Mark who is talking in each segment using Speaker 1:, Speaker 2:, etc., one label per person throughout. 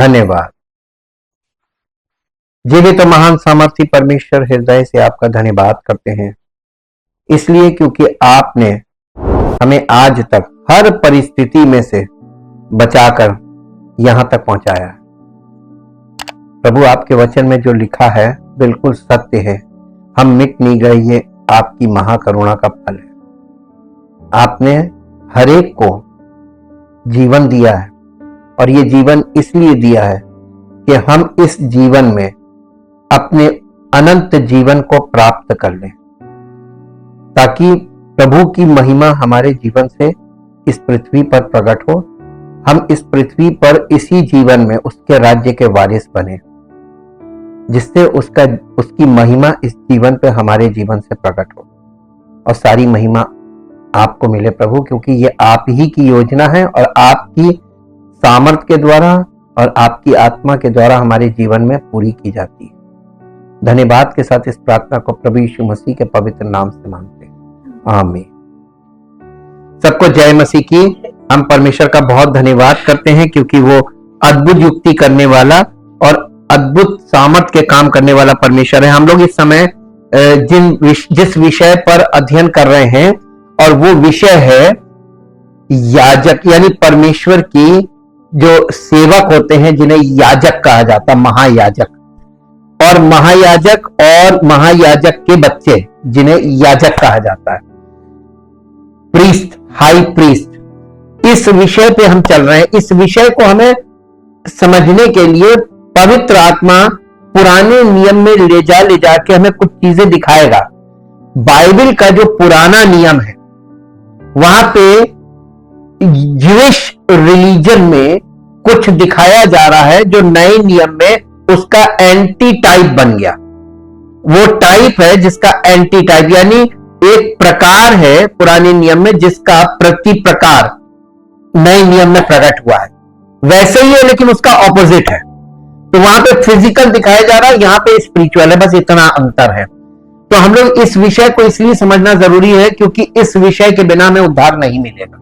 Speaker 1: धन्यवाद। जीवित महान सामर्थी परमेश्वर, हृदय से आपका धन्यवाद करते हैं, इसलिए क्योंकि आपने हमें आज तक हर परिस्थिति में से बचाकर यहां तक पहुंचाया है। प्रभु, आपके वचन में जो लिखा है बिल्कुल सत्य है। हम मिट नहीं गए, ये आपकी महाकरुणा का फल है। आपने हर एक को जीवन दिया है, और ये जीवन इसलिए दिया है कि हम इस जीवन में अपने अनंत जीवन को प्राप्त कर लें, ताकि प्रभु की महिमा हमारे जीवन से इस पृथ्वी पर प्रकट हो। हम इस पृथ्वी पर इसी जीवन में उसके राज्य के वारिस बने, जिससे उसकी महिमा इस जीवन पे हमारे जीवन से प्रकट हो, और सारी महिमा आपको मिले प्रभु, क्योंकि ये आप ही की योजना है और आपकी सामर्थ के द्वारा और आपकी आत्मा के द्वारा हमारे जीवन में पूरी की जाती है। धन्यवाद के साथ इस प्रार्थना को प्रभु यीशु मसीह के पवित्र नाम से मांगते हैं, आमीन। सबको जय मसीह की। हम परमेश्वर का बहुत धन्यवाद करते हैं, क्योंकि वो अद्भुत युक्ति करने वाला और अद्भुत सामर्थ के काम करने वाला परमेश्वर है। हम लोग इस समय जिस विषय पर अध्ययन कर रहे हैं, और वो विषय है याजक, यानी परमेश्वर की जो सेवक होते हैं, जिन्हें याजक कहा जाता है, महायाजक, और महायाजक के बच्चे जिन्हें याजक कहा जाता है, प्रीस्ट, हाई प्रीस्ट। इस विषय पे हम चल रहे हैं। इस विषय को हमें समझने के लिए पवित्र आत्मा पुराने नियम में ले जा के हमें कुछ चीजें दिखाएगा। बाइबल का जो पुराना नियम है, वहां पे ज्यूइश रिलीजन में कुछ दिखाया जा रहा है जो नए नियम में उसका एंटी टाइप बन गया। वो टाइप है जिसका एंटी टाइप, यानी एक प्रकार है पुराने नियम में जिसका प्रति प्रकार नए नियम में प्रकट हुआ है। वैसे ही है लेकिन उसका ऑपोजिट है। तो वहां पे फिजिकल दिखाया जा रहा है, यहां पे स्पिरिचुअल है, बस इतना अंतर है। तो हम लोग इस विषय को इसलिए समझना जरूरी है क्योंकि इस विषय के बिना हमें उद्धार नहीं मिलेगा।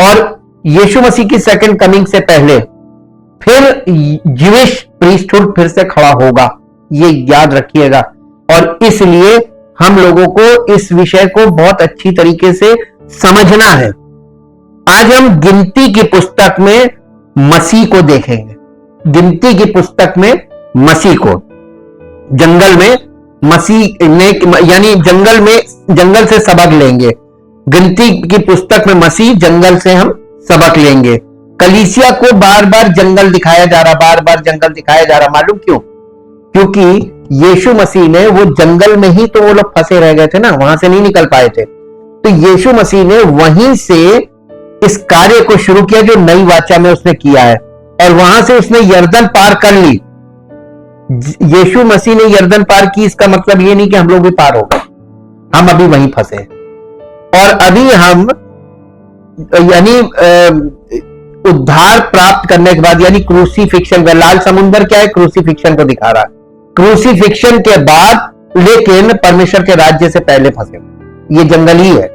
Speaker 1: और यीशु मसीह की सेकंड कमिंग से पहले फिर ज्यूइश प्रीस्टहुड फिर से खड़ा होगा, ये याद रखिएगा। और इसलिए हम लोगों को इस विषय को बहुत अच्छी तरीके से समझना है। आज हम गिनती की पुस्तक में मसीह को देखेंगे। गिनती की पुस्तक में मसीह को, जंगल में मसीह ने, यानी जंगल से सबक लेंगे। गिनती की पुस्तक में मसीह, जंगल से हम सबक लेंगे। कलीसिया को बार बार जंगल दिखाया जा रहा, बार बार जंगल दिखाया जा रहा। मालूम क्यों? क्योंकि यीशु मसीह ने वो जंगल में ही तो वो लोग फंसे रह गए थे ना, वहां से नहीं निकल पाए थे। तो यीशु मसीह ने वहीं से इस कार्य को शुरू किया जो नई वाचा में उसने किया है, और वहां से उसने यरदन पार कर ली। यीशु मसीह ने यरदन पार की, इसका मतलब ये नहीं कि हम लोग भी पार हो गए, हम अभी वहीं फंसे। और अभी हम यानी उद्धार प्राप्त करने के बाद, यानी क्रूसीफिक्शन का, लाल समुंदर क्या है? क्रूसीफिक्शन को दिखा रहा है। क्रूसीफिक्शन के बाद लेकिन परमेश्वर के राज्य से पहले फंसे, ये जंगल ही है।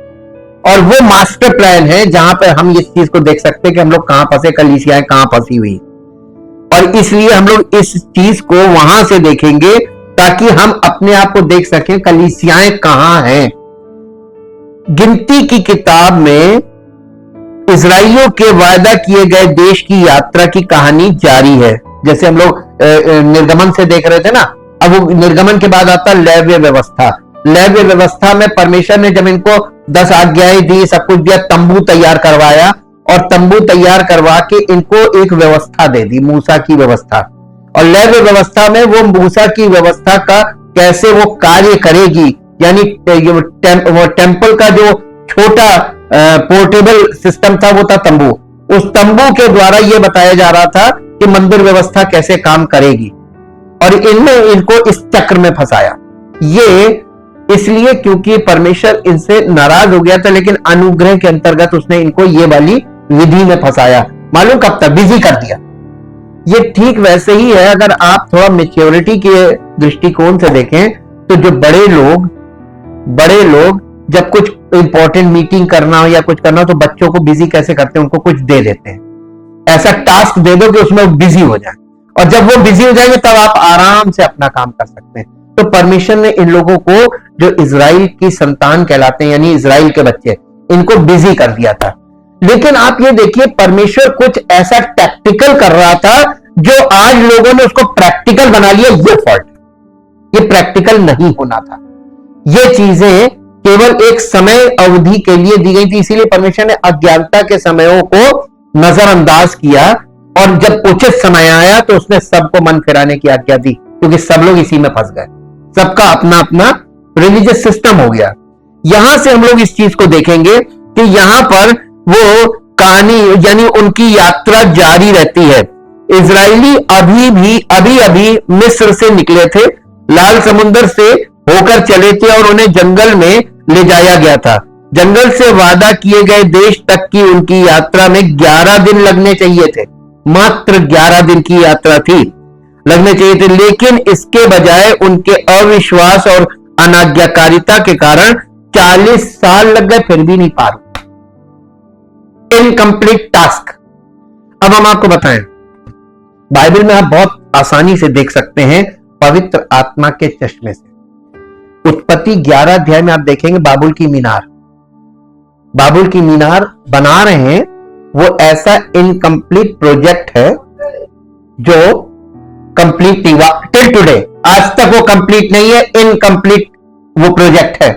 Speaker 1: और वो मास्टर प्लान है जहां पर हम इस चीज को देख सकते हैं कि हम लोग कहां फंसे, कलीसियाएं कहां फंसी हुई। और इसलिए हम लोग इस चीज को वहां से देखेंगे ताकि हम अपने आप को देख सकें कलीसियाएं कहां हैं। गिनती की किताब में इजराइलियों के वायदा किए गए देश की यात्रा की कहानी जारी है। जैसे हम लोग निर्गमन से देख रहे थे ना, अब वो निर्गमन के बाद आता लेव्य व्यवस्था। लेव्य व्यवस्था में परमेश्वर ने जब इनको 10 आज्ञाएं दी, सब कुछ दिया, तंबू तैयार करवाया, और तंबू तैयार करवा के इनको एक व्यवस्था दे दी, मूसा की व्यवस्था। और लेव्य व्यवस्था में वो मूसा की व्यवस्था का कैसे वो कार्य करेगी, यानी वो टेम्पल का जो छोटा पोर्टेबल सिस्टम था वो था तंबू। उस तंबू के द्वारा ये बताया जा रहा था कि मंदिर व्यवस्था कैसे काम करेगी। और इनने इनको इस चक्र में फंसाया। ये इसलिए क्योंकि परमेश्वर इनसे नाराज हो गया था, लेकिन अनुग्रह के अंतर्गत उसने इनको ये वाली विधि में फंसाया। मालूम कब तक? बिजी कर दिया। ये ठीक वैसे ही है। अगर आप थोड़ा मैच्योरिटी के दृष्टिकोण से देखें तो जो बड़े लोग जब कुछ इंपॉर्टेंट मीटिंग करना हो या कुछ करना हो तो बच्चों को बिजी कैसे करते हैं? उनको कुछ दे देते हैं। ऐसा टास्क दे दो कि उसमें वो बिजी हो जाए, और जब वो बिजी हो जाएंगे तब आप आराम से अपना काम कर सकते हैं। तो परमेश्वर ने इन लोगों को, जो इजराइल की संतान कहलाते हैं यानी इजराइल के बच्चे, इनको बिजी कर दिया था। लेकिन आप ये देखिए, परमेश्वर कुछ ऐसा टैक्टिकल कर रहा था जो आज लोगों ने उसको प्रैक्टिकल बना लिया। ये फॉल्ट, ये प्रैक्टिकल नहीं होना था। ये चीजें केवल एक समय अवधि के लिए दी गई थी, इसीलिए परमेश्वर ने अज्ञानता के समयों को नजरअंदाज किया, और जब उचित समय आया तो उसने सबको मन फिराने की आज्ञा दी, क्योंकि सब लोग इसी में फंस गए। सबका अपना अपना रिलीजियस सिस्टम हो गया। यहां से हम लोग इस चीज को देखेंगे कि यहां पर वो कहानी यानी उनकी यात्रा जारी रहती है। इजरायली अभी अभी मिस्र से निकले थे, लाल समुद्र से होकर चले थे, और उन्हें जंगल में ले जाया गया था। जंगल से वादा किए गए देश तक की उनकी यात्रा में 11 दिन लगने चाहिए थे। मात्र 11 दिन की यात्रा थी, लगने चाहिए थे, लेकिन इसके बजाय उनके अविश्वास और अनाज्ञाकारिता के कारण 40 साल लग गए, फिर भी नहीं पार। Incomplete task. अब हम आपको बताएं, बाइबल में आप बहुत आसानी से देख सकते हैं पवित्र आत्मा के चश्मे से। उत्पत्ति 11 अध्याय में आप देखेंगे बाबुल की मीनार बना रहे हैं। वो ऐसा इनकम्प्लीट प्रोजेक्ट है जो कंप्लीट नहीं हुआ टिल टुडे, आज तक वो कंप्लीट नहीं है, इनकम्प्लीट वो प्रोजेक्ट है।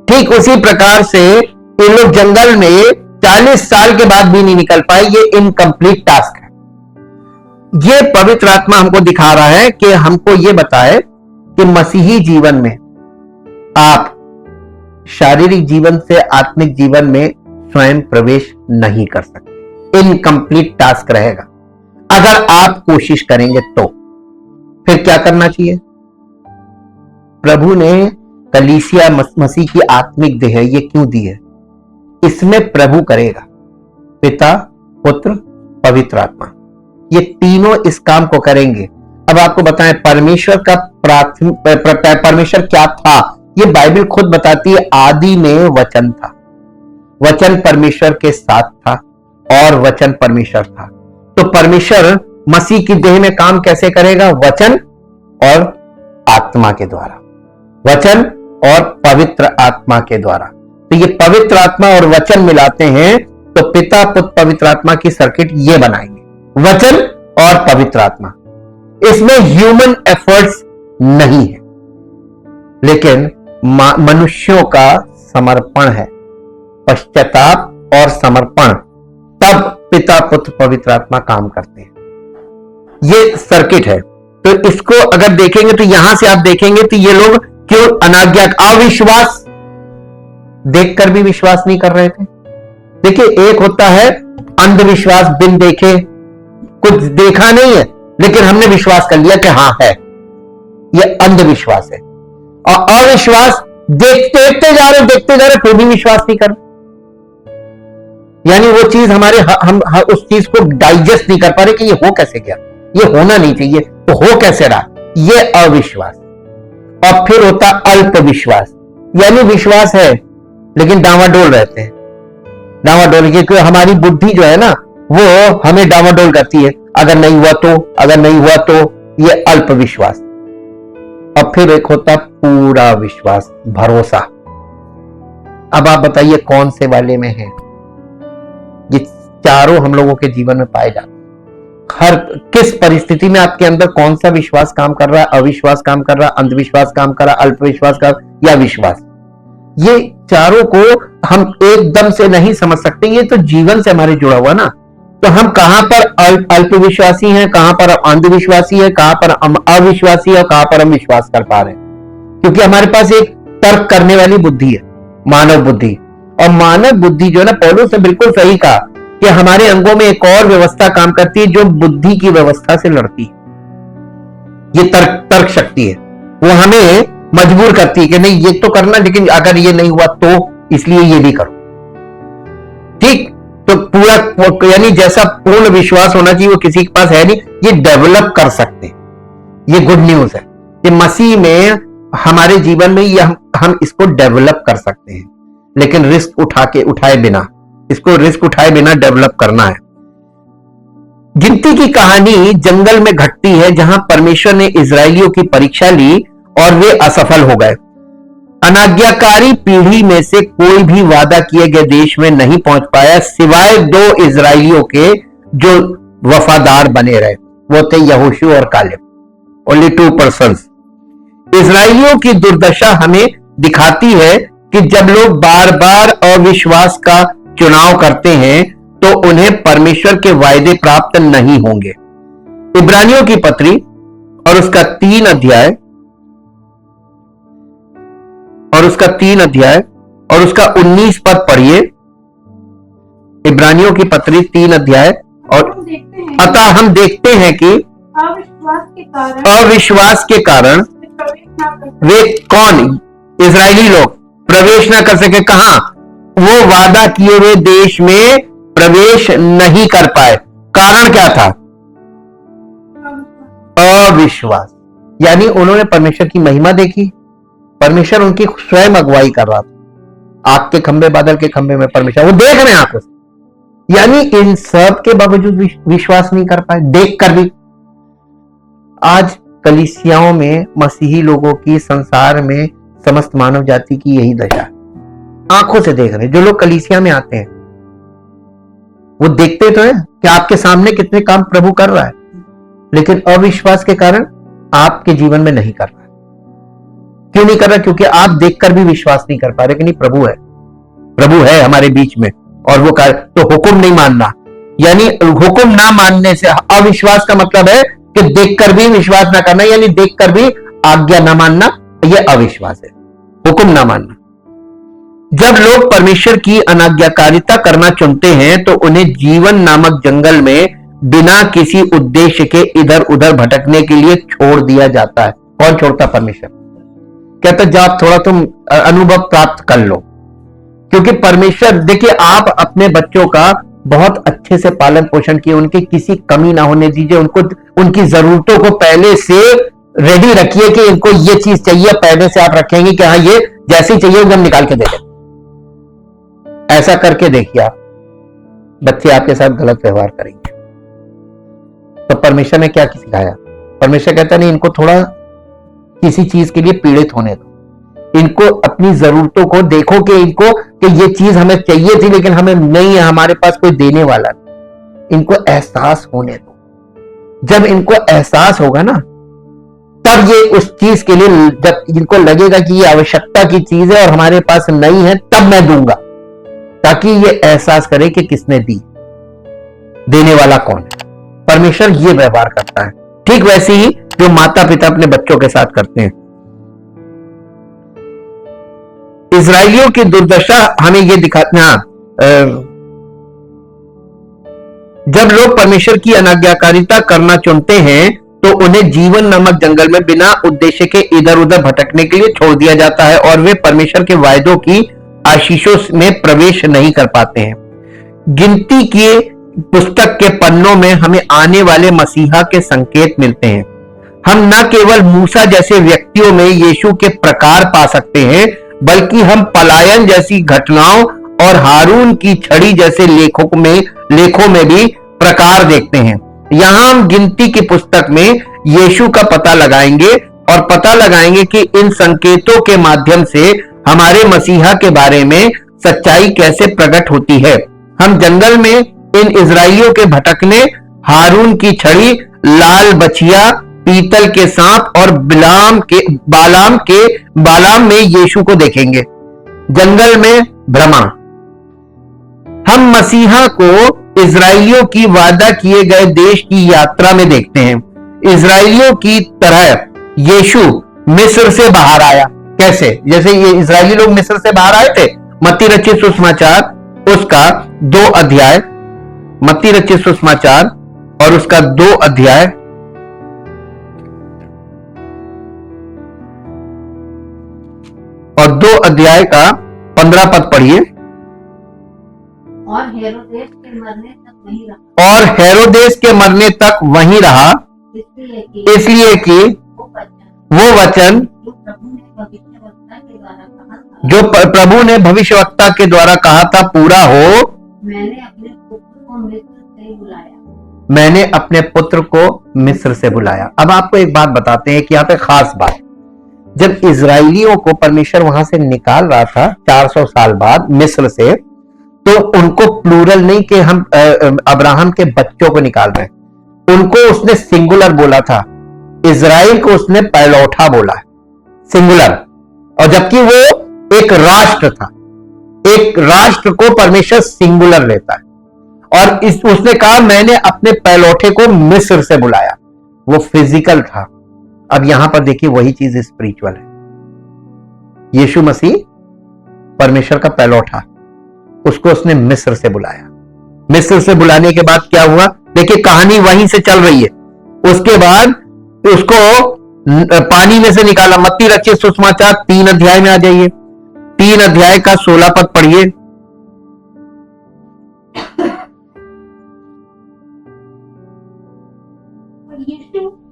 Speaker 1: ठीक उसी प्रकार से ये लोग जंगल में 40 साल के बाद भी नहीं निकल पाए, ये इनकम्प्लीट टास्क है। ये पवित्र आत्मा हमको दिखा रहा है कि हमको ये बताए कि मसीही जीवन में आप शारीरिक जीवन से आत्मिक जीवन में स्वयं प्रवेश नहीं कर सकते। इनकम्प्लीट टास्क रहेगा अगर आप कोशिश करेंगे तो। फिर क्या करना चाहिए? प्रभु ने कलीसिया मसीह की आत्मिक देह ये क्यों दी है? इसमें प्रभु करेगा, पिता, पुत्र, पवित्र आत्मा, ये तीनों इस काम को करेंगे। अब आपको बताएं परमेश्वर का परमेश्वर क्या था? ये बाइबल खुद बताती है, आदि में वचन था, वचन परमेश्वर के साथ था और वचन परमेश्वर था। तो परमेश्वर मसीह की देह में काम कैसे करेगा? वचन और आत्मा के द्वारा, वचन और पवित्र आत्मा के द्वारा। तो ये पवित्र आत्मा और वचन मिलाते हैं तो पिता, पुत्र, पवित्र आत्मा की सर्किट ये बनाएंगे, वचन और पवित्र आत्मा। इसमें ह्यूमन एफर्ट्स नहीं है, लेकिन मनुष्यों का समर्पण है, पश्चाताप और समर्पण, तब पिता, पुत्र, पवित्र आत्मा काम करते हैं। ये सर्किट है। तो इसको अगर देखेंगे तो यहां से आप देखेंगे तो ये लोग क्यों अविश्वास देखकर भी विश्वास नहीं कर रहे थे। देखिए, एक होता है अंधविश्वास, बिन देखे, कुछ देखा नहीं है लेकिन हमने विश्वास कर लिया कि हां है, ये अंधविश्वास है। और अविश्वास देखते जा रहे फिर भी विश्वास नहीं कर, यानी वो चीज हम उस चीज को डाइजेस्ट नहीं कर पा रहे कि ये हो कैसे गया, ये होना नहीं चाहिए तो हो कैसे रहा, ये अविश्वास। और फिर होता अल्प विश्वास, यानी विश्वास है लेकिन डावाडोल रहते हैं, डावाडोल, क्योंकि हमारी बुद्धि जो है ना वो हमें डावाडोल करती है, अगर नहीं हुआ तो, ये अल्प विश्वास। और फिर एक होता पूरा विश्वास, भरोसा। अब आप बताइए कौन से वाले में है? ये चारों हम लोगों के जीवन में पाए जाते हैं। हर किस परिस्थिति में आपके अंदर कौन सा विश्वास काम कर रहा है, अविश्वास काम कर रहा है, अंधविश्वास काम कर रहा है, अल्पविश्वास का या विश्वास, ये चारों को हम एकदम से नहीं समझ सकते। ये तो जीवन से हमारे जुड़ा हुआ ना। तो हम कहां पर अल्पविश्वासी हैं, कहां पर अंधविश्वासी है, कहां पर अविश्वासी है और कहां पर हम विश्वास कर पा रहे हैं, क्योंकि हमारे पास एक तर्क करने वाली बुद्धि है, मानव बुद्धि। और मानव बुद्धि जो है ना, पौलुस ने बिल्कुल सही कहा कि हमारे अंगों में एक और व्यवस्था काम करती है जो बुद्धि की व्यवस्था से लड़ती है। ये तर्क शक्ति है, वो हमें मजबूर करती है कि नहीं ये तो करना, लेकिन अगर ये नहीं हुआ तो इसलिए ये भी करो। ठीक, तो पूरा यानी जैसा पूर्ण विश्वास होना चाहिए वो किसी के पास है नहीं, ये डेवलप कर सकते। ये गुड न्यूज है कि मसीह में हमारे जीवन में ये हम इसको डेवलप कर सकते हैं, लेकिन रिस्क उठाए बिना, इसको रिस्क उठाए बिना डेवलप करना है। गिनती की कहानी जंगल में घटती है, जहां परमेश्वर ने इजरायलियों की परीक्षा ली और वे असफल हो गए। अनाज्ञाकारी पीढ़ी में से कोई भी वादा किए गए देश में नहीं पहुंच पाया, सिवाय 2 इजरायलियों के जो वफादार बने रहे। वो थे यहोशू और कालेब। Only 2 persons. इजरायलियों की दुर्दशा हमें दिखाती है कि जब लोग बार बार अविश्वास का चुनाव करते हैं तो उन्हें परमेश्वर के वायदे प्राप्त नहीं होंगे। इब्रानियों की पत्री और उसका 3 अध्याय और उसका 19 पद पढ़िए। इब्रानियों की पत्री 3 अध्याय और अतः हम देखते हैं कि अविश्वास के कारण वे कौन? इजरायली लोग प्रवेश ना कर सके। कहां? वो वादा किए हुए देश में प्रवेश नहीं कर पाए। कारण क्या था? अविश्वास। यानी उन्होंने परमेश्वर की महिमा देखी, परमेश्वर उनकी स्वयं अगुवाई कर रहा था। आग के खंभे, बादल के खंभे में परमेश्वर वो देख रहे हैं आंखों से, यानी इन सब के बावजूद विश्वास नहीं कर पाए, देख कर भी। आज कलीसियाओं में मसीही लोगों की, संसार में समस्त मानव जाति की यही दशा है। आंखों से देख रहे हैं। जो लोग कलीसिया में आते हैं वो देखते तो है कि आपके सामने कितने काम प्रभु कर रहा है, लेकिन अविश्वास के कारण आपके जीवन में नहीं कर रहा। क्यों नहीं कर रहा? क्योंकि आप देखकर भी विश्वास नहीं कर पा रहे कि नहीं, प्रभु है हमारे बीच में और वो कर। तो हुक्म नहीं मानना, यानी हुक्म ना मानने से अविश्वास का मतलब है कि देखकर भी विश्वास ना करना, यानी देखकर भी आज्ञा ना मानना, यह अविश्वास है, हुक्म ना मानना। जब लोग परमेश्वर की अनाज्ञाकारिता करना चुनते हैं तो उन्हें जीवन नामक जंगल में बिना किसी उद्देश्य के इधर उधर भटकने के लिए छोड़ दिया जाता है। कौन छोड़ता? परमेश्वर। कहता जाओ थोड़ा तुम अनुभव प्राप्त कर लो, क्योंकि परमेश्वर, देखिए, आप अपने बच्चों का बहुत अच्छे से पालन पोषण किए, उनकी किसी कमी ना होने दीजिए, उनको उनकी जरूरतों को पहले से रेडी रखिए कि इनको ये चीज चाहिए, पहले से आप रखेंगे कि हाँ ये जैसी चाहिए एकदम निकाल के दे दें। ऐसा करके देखिए आप, बच्चे आपके साथ गलत व्यवहार करेंगे। तो परमेश्वर ने क्या सिखाया? परमेश्वर कहता नहीं, इनको थोड़ा किसी चीज के लिए पीड़ित होने दो, इनको अपनी जरूरतों को देखो कि इनको कि ये चीज हमें चाहिए थी लेकिन हमें नहीं है, हमारे पास कोई देने वाला नहीं। इनको एहसास होने दो। जब इनको एहसास होगा ना, तब ये उस चीज के लिए, जब इनको लगेगा कि ये आवश्यकता की चीज है और हमारे पास नहीं है, तब मैं दूंगा, ताकि ये एहसास करे कि किसने दी, देने वाला कौन है। परमेश्वर ये व्यवहार करता है। ठीक वैसे ही जो माता पिता अपने बच्चों के साथ करते हैं। इजरायलियों की दुर्दशा हमें यह दिखाती है, जब लोग परमेश्वर की अनाज्ञाकारिता करना चुनते हैं तो उन्हें जीवन नामक जंगल में बिना उद्देश्य के इधर उधर भटकने के लिए छोड़ दिया जाता है और वे परमेश्वर के वायदों की आशीषों में प्रवेश नहीं कर पाते हैं। गिनती की पुस्तक के पन्नों में हमें आने वाले मसीहा के संकेत मिलते हैं। हम न केवल मूसा जैसे व्यक्तियों में यीशु के प्रकार पा सकते हैं, बल्कि हम पलायन जैसी घटनाओं और हारून की छड़ी जैसे लेखों में भी प्रकार देखते हैं। यहां हम गिनती की पुस्तक में यीशु का पता लगाएंगे और पता लगाएंगे कि इन संकेतों के माध्यम से हमारे मसीहा के बारे में सच्चाई कैसे प्रकट होती है। हम जंगल में इन इजराइलियों के भटकने, हारून की छड़ी, लाल बछिया, पीतल के सांप और बालाम में यीशु को देखेंगे। जंगल में भ्रमा। हम मसीहा को इजराइलियों की वादा किए गए देश की यात्रा में देखते हैं। इजराइलियों की तरह यीशु मिस्र से बाहर आया। कैसे? जैसे ये इजरायली लोग मिस्र से बाहर आए थे। मत्ती रचित सुसमाचार उसका 2 अध्याय, मत्ती रचित सुसमाचार और उसका 2 अध्याय और 2 अध्याय का 15 पद पढ़िए।
Speaker 2: और हेरोदेस के मरने तक वहीं रहा,
Speaker 1: इसलिए कि वो वचन जो प्रभु ने भविष्यवक्ता के द्वारा कहा था पूरा हो।
Speaker 2: मैंने अपने पुत्र को मिस्र से बुलाया।
Speaker 1: मैंने अपने पुत्र को मिस्र से बुलाया। अब आपको एक बात बताते हैं कि यहाँ पे खास बात, जब इजराइलियों को परमेश्वर वहां से निकाल रहा था 400 साल बाद मिस्र से, तो उनको प्लूरल नहीं कि हम अब्राहम के बच्चों को निकाल रहे हैं, उनको उसने सिंगुलर बोला था। इजराइल को उसने पैलौठा बोला है, सिंगुलर। और जबकि वो एक राष्ट्र था, एक राष्ट्र को परमेश्वर सिंगुलर लेता है। और उसने कहा मैंने अपने पैलौठे को मिस्र से बुलाया, वो फिजिकल था। अब यहां पर देखिए वही चीज स्पिरिचुअल है। यीशु मसीह परमेश्वर का पैलौठा, उसको उसने मिस्र से बुलाया। मिस्र से बुलाने के बाद क्या हुआ, देखिए कहानी वहीं से चल रही है। उसके बाद उसको पानी में से निकाला। मत्ती रचित सुसमाचार 3 अध्याय में आ जाइए, 3 अध्याय का 16 पद पढ़िए।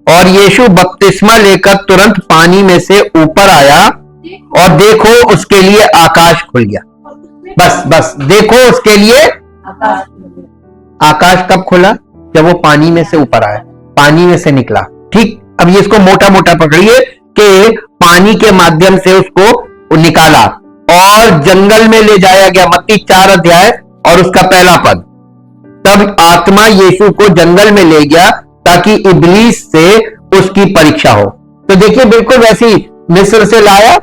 Speaker 1: और यीशु बपतिस्मा लेकर तुरंत पानी में से ऊपर आया और देखो उसके लिए आकाश खुल गया। बस देखो उसके लिए आकाश कब खुला, जब वो पानी में से ऊपर आया, पानी में से निकला। ठीक, अब ये इसको मोटा मोटा पकड़िए कि पानी के माध्यम से उसको निकाला और जंगल में ले जाया गया। मत्ती 4 अध्याय और उसका पहला पद। तब आत्मा यीशु को जंगल में ले गया ताकि इब्लीस से उसकी परीक्षा हो। तो देखिए बिल्कुल वैसे ही मिस्र से लाया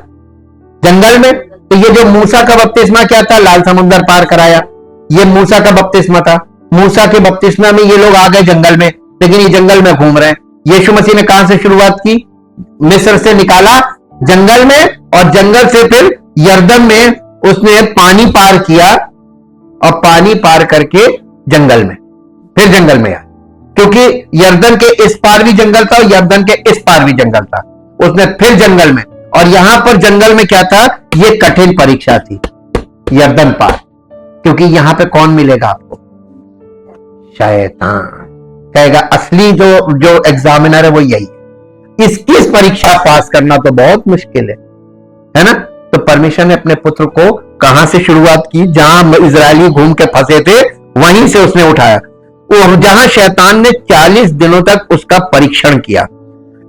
Speaker 1: जंगल में। तो ये जो मूसा का बपतिस्मा क्या था, लाल समुद्र पार कराया, ये मूसा का बपतिस्मा था। मूसा के बपतिस्मा में ये लोग आ गए जंगल में, लेकिन ये जंगल में घूम रहे हैं। यीशु मसीह ने कहां से शुरुआत की, मिस्र से निकाला जंगल में, और जंगल से फिर यरदन में उसने पानी पार किया, और पानी पार करके जंगल में, फिर जंगल में आया। क्योंकि यरदन के इस पार भी जंगल था और यरदन के इस पार भी जंगल था, उसने फिर जंगल में। और यहां पर जंगल में क्या था, यह कठिन परीक्षा थी, यरदन पार। क्योंकि यहां पे कौन मिलेगा आपको, शैतान कहेगा। असली जो एग्जामिनर है वो यही है। इसकी इस परीक्षा पास करना तो बहुत मुश्किल है ना। तो परमेश्वर ने अपने पुत्र को कहां से शुरुआत की, जहां इजरायली घूम के फंसे थे वहीं से उसने उठाया, जहां शैतान ने 40 दिनों तक उसका परीक्षण किया।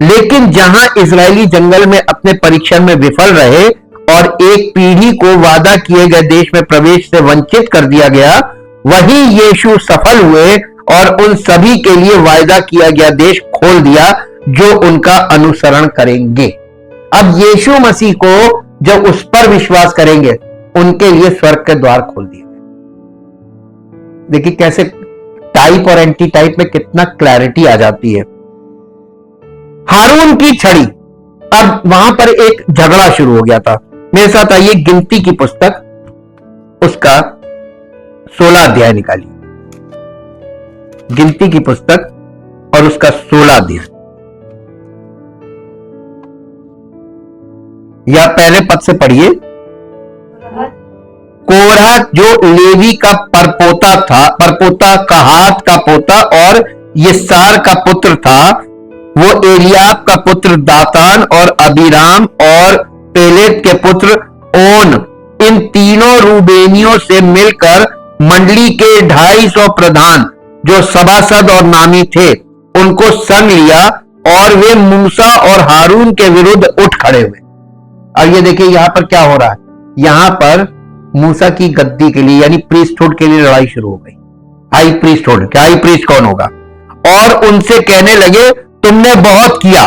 Speaker 1: लेकिन जहां इजरायली जंगल में अपने परीक्षण में विफल रहे और एक पीढ़ी को वादा किए गए देश में प्रवेश से वंचित कर दिया गया, वहीं यीशु सफल हुए और उन सभी के लिए वायदा किया गया देश खोल दिया जो उनका अनुसरण करेंगे। अब यीशु मसीह को जो उस पर विश्वास करेंगे उनके लिए स्वर्ग के द्वार खोल दिए। देखिए कैसे टाइप और एंटी टाइप में कितना क्लैरिटी आ जाती है। हारून की छड़ी, अब वहां पर एक झगड़ा शुरू हो गया था। मेरे साथ आइए गिनती की पुस्तक, उसका 16 अध्याय निकालिए। गिनती की पुस्तक और उसका 16 अध्याय, या पहले पद से पढ़िए। कोरह जो लेवी का परपोता था, परपोता का हाथ का पोता और यिसार का पुत्र था, वो एलियाब का पुत्र दातान और अबीराम और पेलेत के पुत्र ओन, इन तीनों रूबेनियों से मिलकर मंडली के 250 प्रधान जो सभासद और नामी थे उनको संग लिया और वे मूसा और हारून के विरुद्ध उठ खड़े हुए। अब ये देखिए यहां पर क्या हो रहा है, यहां पर मूसा की गद्दी के लिए यानी प्रीस्टहुड के लिए लड़ाई शुरू हो गई। हाई प्रीस्टहुड, क्या हाई प्रीस्ट कौन होगा, और उनसे कहने लगे तुमने बहुत किया।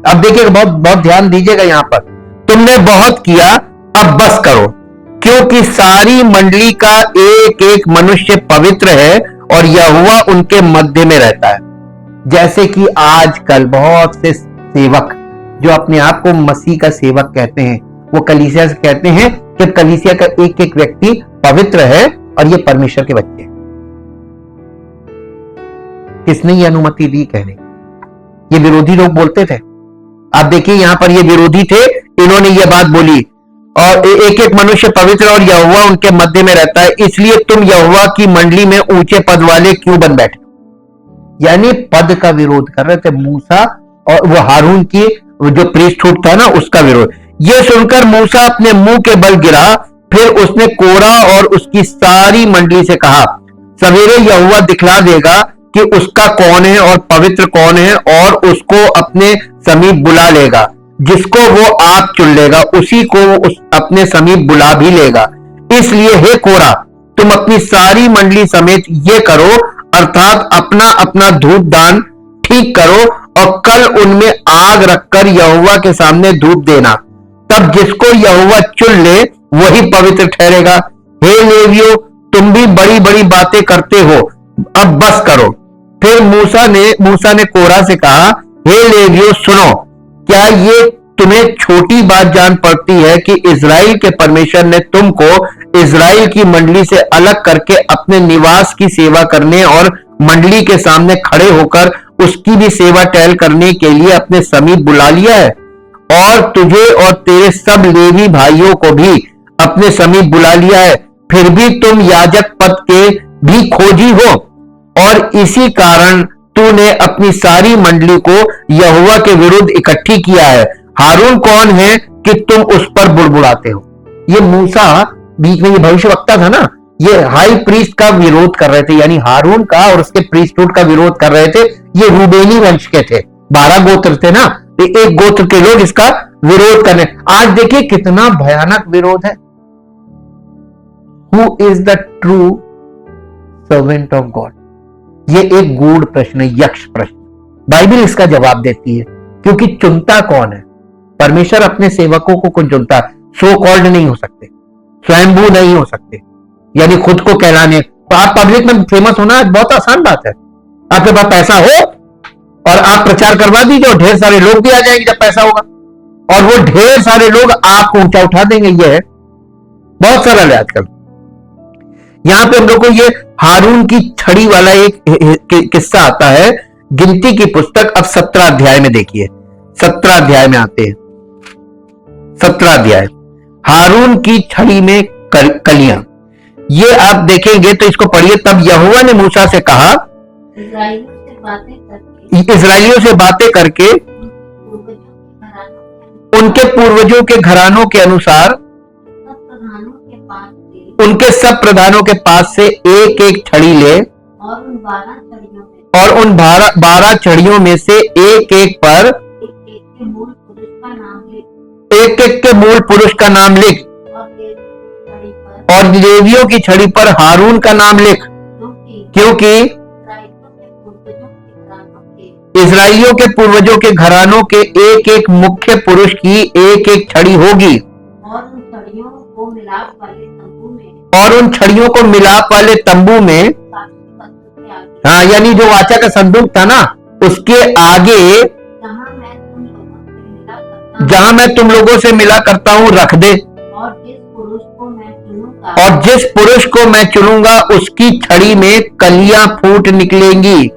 Speaker 1: अब देखिए बहुत बहुत ध्यान दीजिएगा यहां पर, तुमने बहुत किया, अब बस करो, क्योंकि सारी मंडली का एक एक मनुष्य पवित्र है और यहोवा उनके मध्य में रहता है। जैसे कि आजकल बहुत से सेवक जो अपने आप को मसीह का सेवक कहते हैं, वो कलीसिया से कहते हैं कि कलीसिया का एक एक व्यक्ति पवित्र है और ये परमेश्वर के बच्चे हैं। किसने ये अनुमति दी कहने? ये विरोधी लोग बोलते थे। आप देखिए यहां पर ये विरोधी थे, इन्होंने ये बात बोली, और एक एक मनुष्य पवित्र और यहोवा उनके मध्य में रहता है, इसलिए तुम यहोवा की मंडली में ऊंचे पद वाले क्यों बन बैठे? यानी पद का विरोध कर रहे थे मूसा, और वो हारून की जो प्रीस्टहुड था ना उसका विरोध। ये सुनकर मूसा अपने मुंह के बल गिरा, फिर उसने कोरा और उसकी सारी मंडली से कहा, सवेरे यहोवा दिखला देगा कि उसका कौन है और पवित्र कौन है, और उसको अपने समीप बुला लेगा। जिसको वो आप चुन लेगा उसी को वो अपने समीप बुला भी लेगा। इसलिए हे कोरा, तुम अपनी सारी मंडली समेत ये करो, अर्थात अपना अपना धूप दान ठीक करो, और कल उनमें आग रखकर यहोवा के सामने धूप देना। तब जिसको यहोवा चुन ले वही पवित्र ठहरेगा। हे लेवियों, तुम भी बड़ी बड़ी बातें करते हो, अब बस करो। फिर मूसा ने कोरा से कहा, हे लेवियों सुनो, क्या ये तुम्हें छोटी बात जान पड़ती है कि इजराइल के परमेश्वर ने तुमको इजराइल की मंडली से अलग करके अपने निवास की सेवा करने और मंडली के सामने खड़े होकर उसकी भी सेवा टहल करने के लिए अपने समीप बुला लिया है? और तुझे और तेरे सब लेवी भाइयों को भी अपने समीप बुला लिया है। फिर भी तुम याजक पद के भी खोजी हो, और इसी कारण तूने अपनी सारी मंडली को यहोवा के विरुद्ध इकट्ठी किया है। हारून कौन है कि तुम उस पर बुड़बुड़ाते हो? ये मूसा बीच में, ये भविष्यवक्ता था ना, ये हाई प्रीस्ट का विरोध कर रहे थे, यानी हारून का और उसके प्रीस्टहुड का विरोध कर रहे थे। ये रूबेनी वंश के थे, 12 गोत्र थे ना, तो एक गोत्र के लोग इसका विरोध करने। आज देखिए कितना भयानक विरोध है। Who is the true servant of God? ये एक गूढ़ प्रश्न है, यक्ष प्रश्न। बाइबल इसका जवाब देती है, क्योंकि चुनता कौन है? परमेश्वर अपने सेवकों को कौन चुनता है? सो कॉल्ड नहीं हो सकते, स्वयंभू नहीं हो सकते, यानी खुद को कहलाने। तो आप पब्लिक में फेमस होना बहुत आसान बात है। आपके पास पैसा हो और आप प्रचार करवा दीजिए, और ढेर सारे लोग भी आ जाएंगे जब पैसा होगा, और वो ढेर सारे लोग आपको ऊंचा उठा देंगे। ये है बहुत सरल है आजकल। यहां पे हम लोग को ये हारून की छड़ी वाला एक किस्सा आता है, गिनती की पुस्तक। अब 17 अध्याय में देखिए, 17 अध्याय में आते हैं। 17 अध्याय, हारून की छड़ी में कलियां, ये आप देखेंगे तो इसको पढ़िए। तब यहोवा ने मूसा से कहा, इस्राएलियों से बातें करके उनके पूर्वजों के घरानों के अनुसार उनके सब प्रधानों के पास से एक एक छड़ी ले, और उन 12 छड़ियों में से एक एक पर एक एक के मूल पुरुष का नाम लिख, और लेवियों की छड़ी पर हारून का नाम लिख, क्योंकि इस्राएलियों के पूर्वजों के घरानों के एक एक मुख्य पुरुष की एक एक छड़ी होगी, और उन छड़ियों को मिलाप वाले तंबू में, हाँ, यानी जो वाचा का संदूक था ना, उसके आगे जहां मैं तुम लोगों से मिला करता हूं रख दे, और जिस पुरुष को मैं चुनूंगा उसकी छड़ी में कलियां फूट निकलेंगी,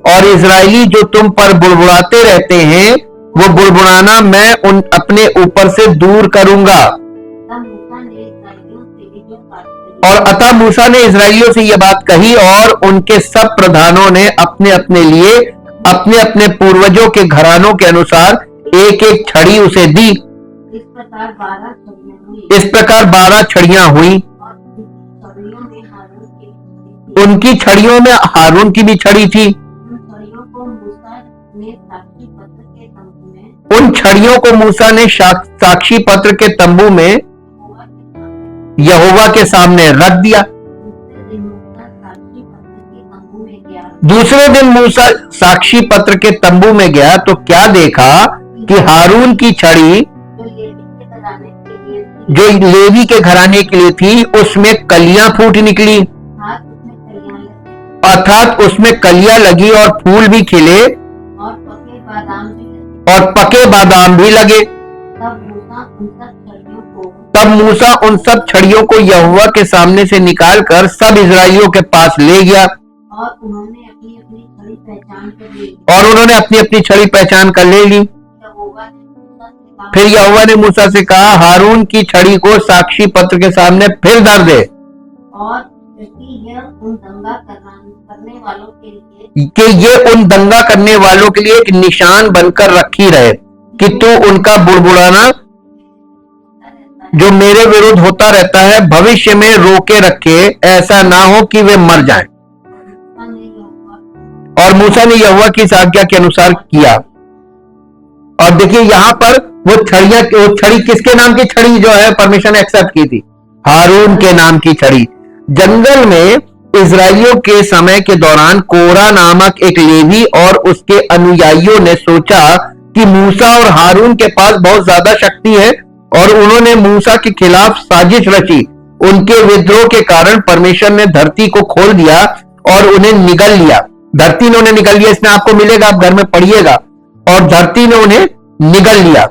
Speaker 1: और इजरायली जो तुम पर बुड़बुड़ाते रहते हैं वो बुड़बुड़ाना मैं उन अपने ऊपर से दूर करूंगा। और अतः मूसा ने इजरायलियों से यह बात कही, और उनके सब प्रधानों ने अपने अपने लिए अपने अपने पूर्वजों के घरानों के अनुसार एक एक छड़ी उसे दी। इस प्रकार 12 छड़ियां हुई। उनकी छड़ियों में हारून की भी छड़ी थी। उन छड़ियों को मूसा ने साक्षी पत्र के तंबू में यहोवा के सामने रख दिया। दूसरे दिन मूसा साक्षी पत्र के तंबू में गया तो क्या देखा कि हारून की छड़ी जो लेवी के घराने के लिए थी उसमें कलियां फूट निकली, अर्थात उसमें कलियां लगी और फूल भी खिले और पके बादाम भी लगे। तब मूसा उन सब छड़ियों को यहोवा के सामने से निकालकर सब इजराइलियों के पास ले गया, और उन्होंने अपनी अपनी छड़ी पहचान कर ले ली। फिर यहोवा ने मूसा से कहा, हारून की छड़ी को साक्षी पत्र के सामने फिर धर दे, और कि ये उन दंगा करने वालों के लिए एक निशान बनकर रखी रहे, कि तू उनका बुड़बुड़ाना जो मेरे विरुद्ध होता रहता है भविष्य में रोके रखे, ऐसा ना हो कि वे मर जाएं। और मूसा ने यहोवा की इस आज्ञा के अनुसार किया। और देखिए यहां पर वो छड़ी किसके नाम की छड़ी जो है परमेश्वर ने एक्सेप्ट की थी? हारून के नाम की छड़ी। जंगल में इजराइलियों के समय के दौरान कोरा नामक एक लेवी और उसके अनुयायियों ने सोचा कि मूसा और हारून के पास बहुत ज्यादा शक्ति है और उन्होंने मूसा के खिलाफ साजिश रची। उनके विद्रोह के कारण परमेश्वर ने धरती को खोल दिया और उन्हें निगल लिया। धरती ने उन्हें निगल लिया, इसमें आपको मिलेगा, आप घर में पढ़िएगा। और धरती ने उन्हें निगल लिया।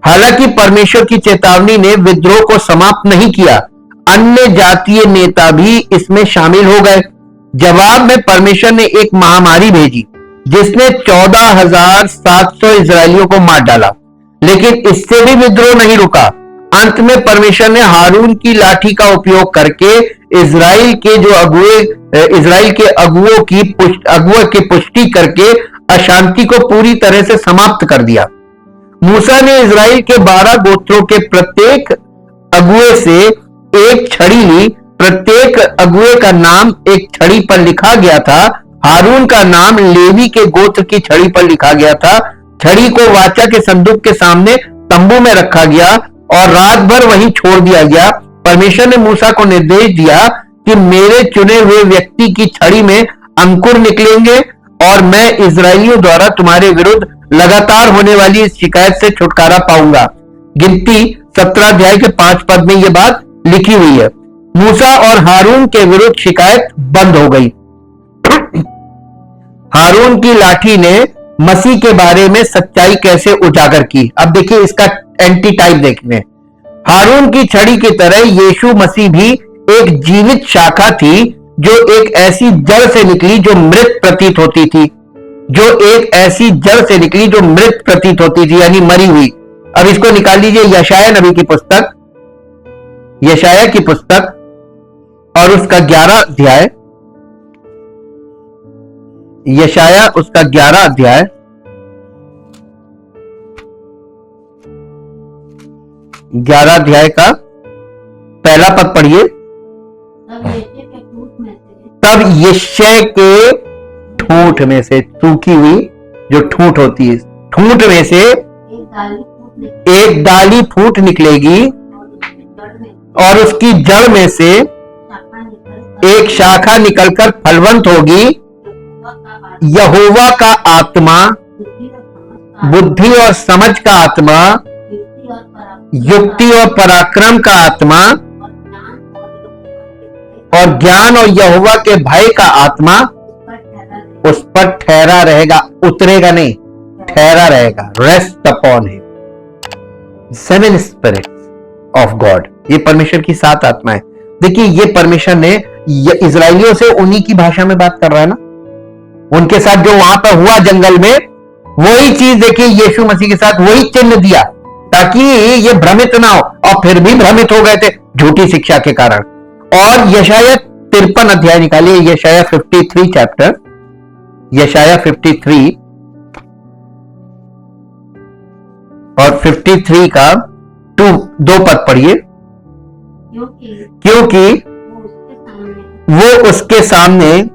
Speaker 1: हालांकि परमेश्वर की चेतावनी ने विद्रोह को समाप्त नहीं किया, अन्य जातीय नेता भी इसमें शामिल हो गए। जवाब में परमेश्वर ने एक महामारी भेजी जिसने 14,700 इजरायलियों को मार डाला, लेकिन इससे भी विद्रोह नहीं रुका। अंत में परमेश्वर ने हारून की लाठी का उपयोग करके इजराइल के अगुओं की पुष्टि करके अशांति को पूरी तरह से समाप्त कर दिया। मूसा ने इजराइल के 12 गोत्रों के प्रत्येक अगुए से एक छड़ी ली। प्रत्येक अगुए का नाम एक छड़ी पर लिखा गया था। हारून का नाम लेवी के गोत्र की छड़ी पर लिखा गया था। छड़ी को वाचा के संदूक के सामने तंबू में रखा गया और रात भर वहीं छोड़ दिया गया। परमेश्वर ने मूसा को निर्देश दिया कि मेरे चुने हुए व्यक्ति की छड़ी में अंकुर निकलेंगे और मैं इजराइलियों द्वारा तुम्हारे विरुद्ध लगातार होने वाली इस शिकायत से छुटकारा पाऊंगा। गिनती 17 अध्याय के 5 पद में यह बात लिखी हुई है। मूसा और हारून के विरुद्ध शिकायत बंद हो गई। हारून की लाठी ने मसीह के बारे में सच्चाई कैसे उजागर की। अब देखिए इसका एंटी टाइप देखने। हारून की छड़ी की तरह यीशु मसीह भी एक जीवित शाखा थी जो एक ऐसी जड़ से निकली जो मृत प्रतीत होती थी, यानी मरी हुई। अब इसको निकाल लीजिए यशाया नबी की पुस्तक, यशाया की पुस्तक और उसका 11 अध्याय, यशाया उसका 11 अध्याय 11 अध्याय का पहला पद पढ़िए। तब यिशै के ठूंठ में से, सूखी हुई जो ठूंठ होती है, ठूंठ में से एक डाली फूट निकलेगी और उसकी जड़ में से एक शाखा निकलकर फलवंत होगी। यहोवा का आत्मा, बुद्धि और समझ का आत्मा, युक्ति और पराक्रम का आत्मा और ज्ञान और यहोवा के भय का आत्मा उस पर ठहरा रहेगा। उतरेगा नहीं, ठहरा रहेगा। Rest upon him. 7 spirits of God, ये परमेश्वर की 7 आत्माएं। देखिए ये परमेश्वर ने इजराइलियों से उन्हीं की भाषा में बात कर रहा है ना, उनके साथ जो वहां पर हुआ जंगल में, वही चीज देखिए यीशु मसीह के साथ वही चिन्ह दिया ताकि ये भ्रमित ना हो, और फिर भी भ्रमित हो गए थे झूठी शिक्षा के कारण। और यशाया 53 अध्याय निकालिए, यशाया 53 चैप्टर, यशाया 53 और 53 का 2 पद पढ़िए। क्योंकि वो उसके सामने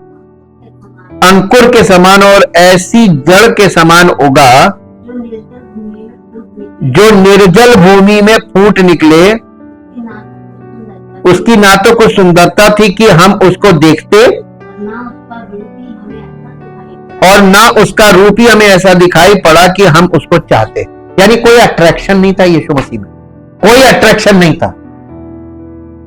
Speaker 1: अंकुर के समान और ऐसी जड़ के समान उगा जो निर्जल भूमि में फूट निकले। उसकी ना तो कुछ सुंदरता थी कि हम उसको देखते और ना उसका रूप ही हमें ऐसा दिखाई पड़ा कि हम उसको चाहते। यानी कोई अट्रैक्शन नहीं था यीशु मसीह में, कोई अट्रैक्शन नहीं था।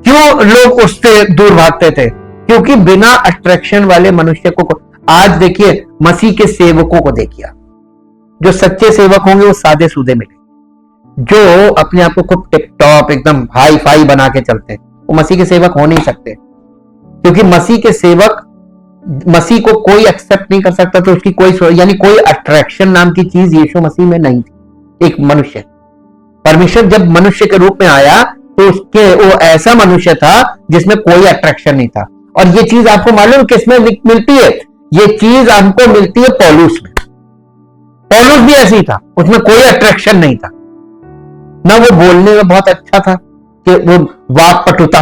Speaker 1: क्यों लोग उससे दूर भागते थे? क्योंकि बिना अट्रैक्शन वाले मनुष्य को, आज देखिए मसीह के सेवकों को देखिए, जो सच्चे सेवक होंगे वो सादे सूदे मिले, जो अपने आप को खूब टिप टॉप एकदम हाई फाई बना के चलते हैं, वो मसीह के सेवक हो नहीं सकते। क्योंकि मसीह के सेवक, मसीह को कोई एक्सेप्ट नहीं कर सकता, तो उसकी कोई अट्रैक्शन नाम की चीज यीशु मसीह में नहीं थी। एक मनुष्य, परमेश्वर जब मनुष्य के रूप में आया तो वो ऐसा मनुष्य था जिसमें कोई अट्रैक्शन नहीं था। और ये चीज आपको मालूम किसमें मिलती है? ये चीज हमको मिलती है पौलुस में। पौलुस भी ऐसी था, उसमें कोई अट्रैक्शन नहीं था ना। वो बोलने में बहुत अच्छा था कि वो वाक्पटुता,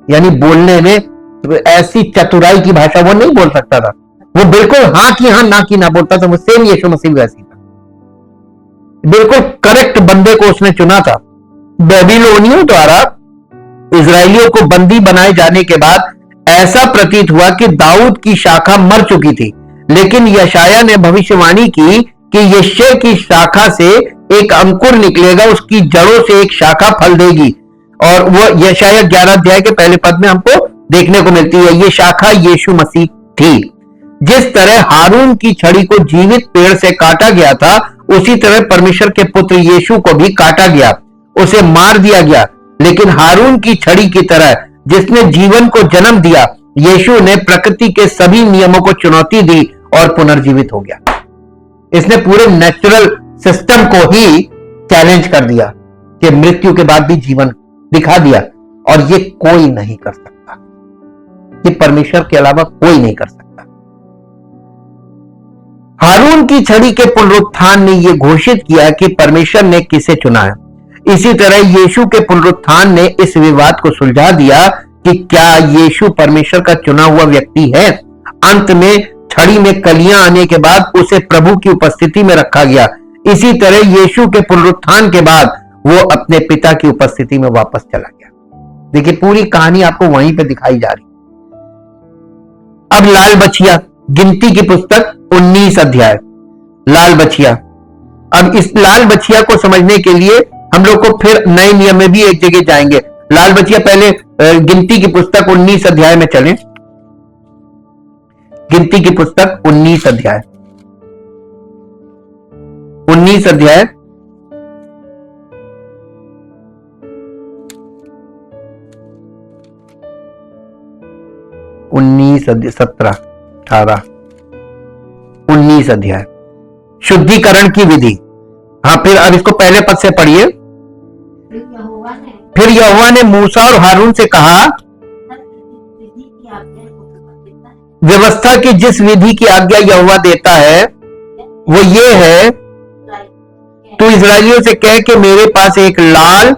Speaker 1: यानी बोलने में ऐसी चतुराई की भाषा वो नहीं बोल सकता था, वो बिल्कुल हाँ की हाँ ना की ना बोलता था, वो सेम यीशु मसीह वैसी था। बिल्कुल करेक्ट बंदे को उसने चुना था। बेबीलोनियों द्वारा इजराइलियों को बंदी बनाए जाने के बाद ऐसा प्रतीत हुआ कि दाऊद की शाखा मर चुकी थी, लेकिन यशाया ने भविष्यवाणी की कि यिशै की शाखा से एक अंकुर निकलेगा, उसकी जड़ों से एक शाखा फल देगी। और वो यशाया 11 अध्याय के पहले पद में हमको देखने को मिलती है। ये शाखा यीशु मसीह थी। जिस तरह हारून की छड़ी को जीवित पेड़ से काटा गया था, उसी तरह परमेश्वर के पुत्र यीशु को भी काटा गया, उसे मार दिया गया। लेकिन हारून की छड़ी की तरह जिसने जीवन को जन्म दिया, यीशु ने प्रकृति के सभी नियमों को चुनौती दी और पुनर्जीवित हो गया। इसने पूरे नेचुरल सिस्टम को ही चैलेंज कर दिया कि मृत्यु के बाद भी जीवन दिखा दिया, और ये कोई नहीं कर सकता, ये परमेश्वर के अलावा कोई नहीं कर सकता। हारून की छड़ी के पुनरुत्थान ने यह घोषित किया कि परमेश्वर ने किसे चुना है। इसी तरह यीशु के पुनरुत्थान ने इस विवाद को सुलझा दिया कि क्या यीशु परमेश्वर का चुना हुआ व्यक्ति है। अंत में छड़ी में कलियां आने के बाद उसे प्रभु की उपस्थिति में रखा गया। इसी तरह यीशु के पुनरुत्थान के बाद वो अपने पिता की उपस्थिति में वापस चला गया। देखिए पूरी कहानी आपको वहीं पे दिखाई जा रही। अब लाल बछिया, गिनती की पुस्तक 19 अध्याय, लाल बछिया। अब इस लाल बछिया को समझने के लिए हम लोग को फिर नए नियम में भी एक जगह जाएंगे। लाल बछिया पहले गिनती की पुस्तक 19 अध्याय में चलें। गिनती की पुस्तक 19 अध्याय, 19 अध्याय 19 अध्याय 17 18 19 अध्याय शुद्धिकरण की विधि। हाँ, फिर अब इसको पहले पद से पढ़िए। फिर यहोवा ने मूसा और हारून से कहा, व्यवस्था की जिस विधि की आज्ञा यहोवा देता है वो ये है, तू इस्राएलियों से कह कि मेरे पास एक लाल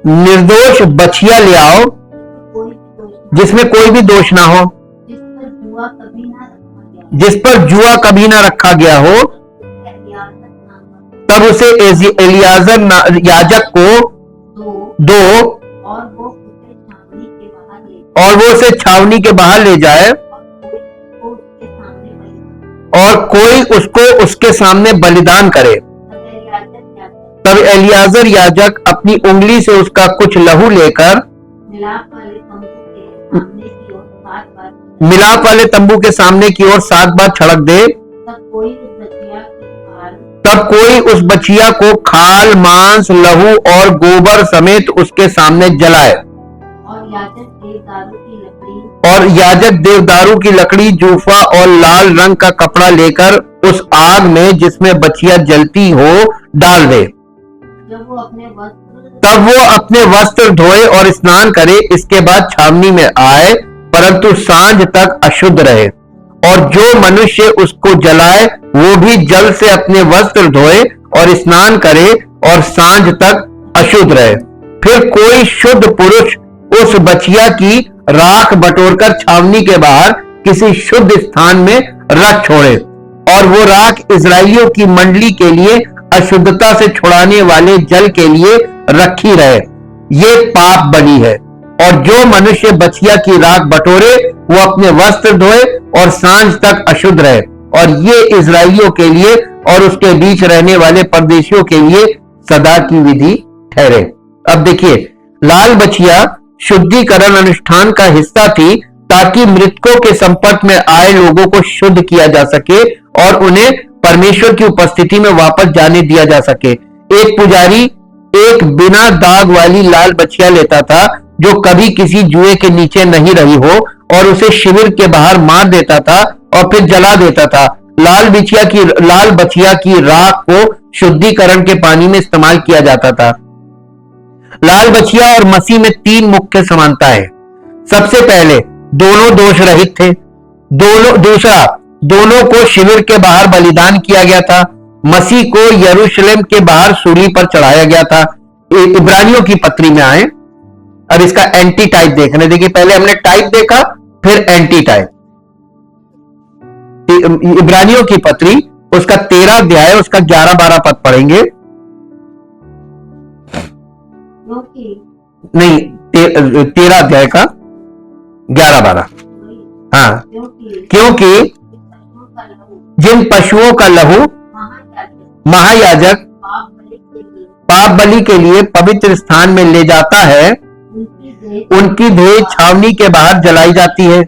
Speaker 1: निर्दोष बछिया ले आओ, जिसमें कोई भी दोष ना हो, जिस पर जुआ कभी ना रखा गया हो। तब उसे एलियाजर याजक को दो और वो उसे छावनी के बाहर ले जाए, और कोई उसको उसके सामने बलिदान करे। तब एलियाजर याजक अपनी उंगली से उसका कुछ लहू लेकर मिलाप वाले तंबू के सामने की ओर 7 बार छिड़क दे। तब कोई उस बछिया को खाल, मांस, लहू और गोबर समेत उसके सामने जलाए, और याजक देवदारू की लकड़ी, जूफा और लाल रंग का कपड़ा लेकर उस आग में जिसमें बछिया जलती हो डाल दे। तब वो अपने वस्त्र धोए और स्नान करे, इसके बाद छावनी में आए, परंतु सांझ तक अशुद्ध रहे। और जो मनुष्य उसको जलाए वो भी जल से अपने वस्त्र धोए और स्नान करे और सांझ तक अशुद्ध रहे। फिर कोई शुद्ध पुरुष उस बछिया की राख बटोरकर छावनी के बाहर किसी शुद्ध स्थान में रख छोड़े, और वो राख इजराइलियों की मंडली के लिए अशुद्धता से छुड़ाने वाले जल के लिए रखी रहे। ये पाप बलि है। और जो मनुष्य बछिया की राख बटोरे वो अपने वस्त्र धोए और सांझ तक अशुद्ध रहे, और ये इजराइलियों के लिए और उसके बीच रहने वाले परदेशियों के लिए सदा की विधि ठहरे। अब देखिए, लाल बछिया शुद्धिकरण अनुष्ठान का हिस्सा थी, ताकि मृतकों के संपर्क में आए लोगों को शुद्ध किया जा सके और उन्हें परमेश्वर की उपस्थिति में वापस जाने दिया जा सके। एक पुजारी एक बिना दाग वाली लाल बछिया लेता था, जो कभी किसी जुए के नीचे नहीं रही हो, और उसे शिविर के बाहर मार देता था और फिर जला देता था। लाल बछिया की राख को शुद्धिकरण के पानी में इस्तेमाल किया जाता था। लाल बछिया और मसीह में 3 मुख्य समानता है। सबसे पहले दोनों दोष रहित थे। दूसरा, दोनों को शिविर के बाहर बलिदान किया गया था। मसीह को यरूशलेम के बाहर सूली पर चढ़ाया गया था। इब्रानियों की पत्री में आए, अब इसका एंटी टाइप देखने। देखिए, पहले हमने टाइप देखा, फिर एंटी टाइप। इब्रानियों की पत्री उसका 13 अध्याय उसका 11-12 पद पढ़ेंगे। नहीं, 13 अध्याय का 11-12। हाँ, क्योंकि जिन पशुओं का लहू महायाजक पाप बलि के लिए पवित्र स्थान में ले जाता है, उनकी देह छावनी के बाहर जलाई जाती है।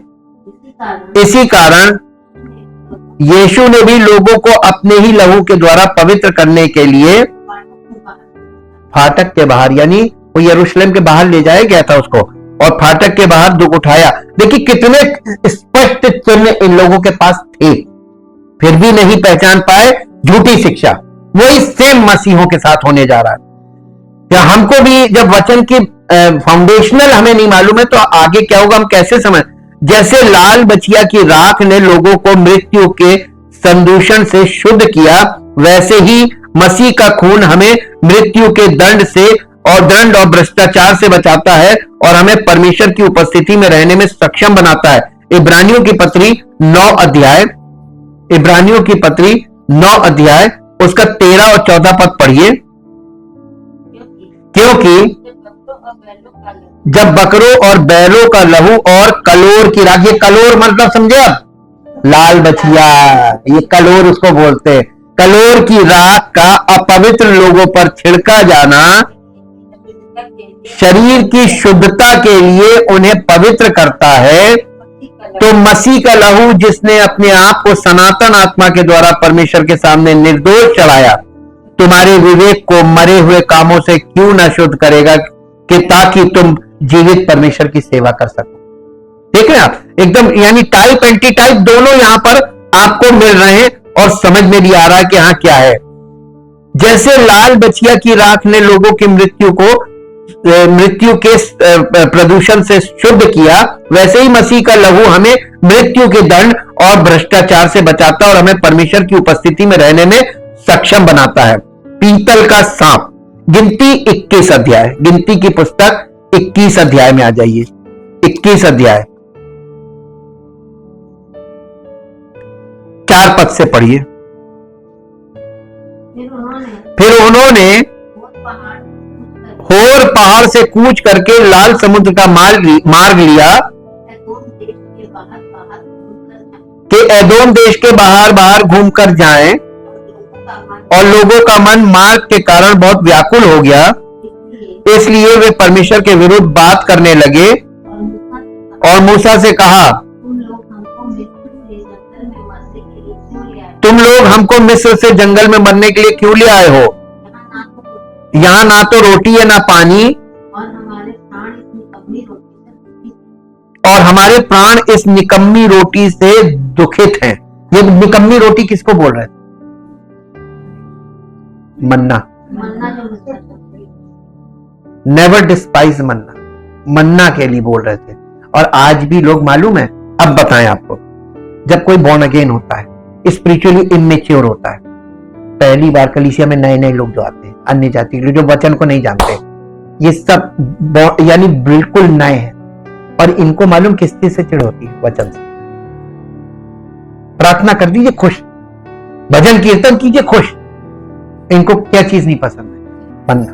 Speaker 1: इसी कारण यीशु ने भी लोगों को अपने ही लहू के द्वारा पवित्र करने के लिए फाटक के बाहर, यानी वो यरूशलेम के बाहर ले जाया गया था उसको, और फाटक के बाहर दुख उठाया। देखिए कितने स्पष्ट चिन्ह इन लोगों के पास थे, फिर भी नहीं पहचान पाए। झूठी शिक्षा, वही सेम मसीहों के साथ होने जा रहा है। क्या हमको भी जब वचन की फाउंडेशनल हमें नहीं मालूम है तो आगे क्या होगा हम कैसे समझ। जैसे लाल बछिया की राख ने लोगों को मृत्यु के संदूषण से शुद्ध किया, वैसे ही मसीह का खून हमें मृत्यु के दंड और भ्रष्टाचार से बचाता है और हमें परमेश्वर की उपस्थिति में रहने में सक्षम बनाता है। इब्रानियों की पत्री 9 अध्याय उसका 13 और 14 पद पढ़िए। क्योंकि जब बकरों और बैलों का लहू और कलोर की राख, ये कलोर मतलब समझे आप, लाल बछिया, ये कलोर उसको बोलते हैं, कलोर की राख का अपवित्र लोगों पर छिड़का जाना शरीर की शुद्धता के लिए उन्हें पवित्र करता है, तो मसीह का लहू जिसने अपने आप को सनातन आत्मा के द्वारा परमेश्वर के सामने निर्दोष चढ़ाया, तुम्हारे विवेक को मरे हुए कामों से क्यों न शुद्ध करेगा, कि ताकि तुम जीवित परमेश्वर की सेवा कर सको। ठीक है आप, एकदम यानी टाइप एंटी टाइप दोनों यहां पर आपको मिल रहे हैं और समझ में भी आ रहा है कि हाँ क्या है। जैसे लाल बछिया की राख ने लोगों की मृत्यु के प्रदूषण से शुद्ध किया, वैसे ही मसीह का लहू हमें मृत्यु के दंड और भ्रष्टाचार से बचाता और हमें परमेश्वर की उपस्थिति में रहने में सक्षम बनाता है। पीतल का सांप, गिनती 21 अध्याय, गिनती की पुस्तक 21 अध्याय में आ जाइए। 21 अध्याय 4 पद से पढ़िए। फिर उन्होंने होर पहाड़ से कूच करके लाल समुद्र का मार्ग लिया कि एदोम देश के बाहर बाहर घूमकर जाएं, और लोगों का मन मार्ग के कारण बहुत व्याकुल हो गया, इसलिए वे परमेश्वर के विरुद्ध बात करने लगे और मूसा से कहा, तुम लोग हमको मिस्र से जंगल में मरने के लिए क्यों ले आए हो? यहाँ ना तो रोटी है ना पानी, और हमारे प्राण इस निकम्मी रोटी से दुखित हैं। ये निकम्मी रोटी किसको बोल रहे हैं? मन्ना। नेवर डिस्पाइज मन्ना, मन्ना के लिए बोल रहे थे। और आज भी लोग, मालूम है, अब बताएं आपको, जब कोई बॉर्न अगेन होता है, स्पिरिचुअली इमेच्योर होता है, पहली बार कलीसिया में नए नए लोग जो आते हैं, अन्य जाति के जो वचन को नहीं जानते, ये सब यानी बिल्कुल नए हैं, और इनको मालूम किस चीज से चिढ़ होती है? वचन से। प्रार्थना कर दीजिए खुश, भजन कीर्तन कीजिए खुश। इनको क्या चीज नहीं पसंद है? मन्ना।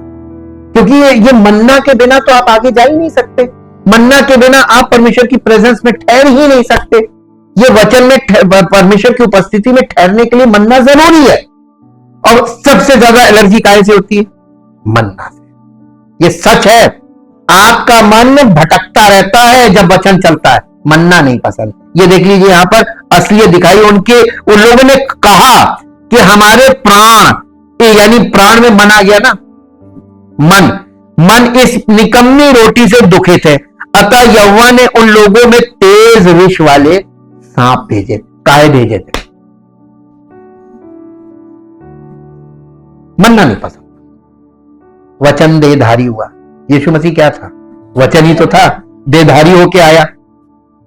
Speaker 1: क्योंकि ये मन्ना के बिना तो आप आगे जा ही नहीं सकते, मन्ना के बिना आप परमेश्वर की प्रेजेंस में ठहर ही नहीं सकते। ये वचन में परमेश्वर की उपस्थिति में ठहरने के लिए मन्ना जरूरी है। और सबसे ज्यादा एलर्जी काहे से होती है? मन्ना से। ये सच है, आपका मन भटकता रहता है जब वचन चलता है, मन्ना नहीं पसंद। ये देख लीजिए यहां पर असलियत दिखाई उन लोगों ने कहा कि हमारे प्राण, यानी प्राण में मन आ गया ना, मन इस निकम्मी रोटी से दुखित है। अतः यहोवा ने उन लोगों में तेज विष वाले सांप भेजे। काहे भेजे थे? मन्ना नहीं पसंद। वचन देहधारी हुआ। यीशु मसीह क्या था? वचन ही तो था, देहधारी होके आया,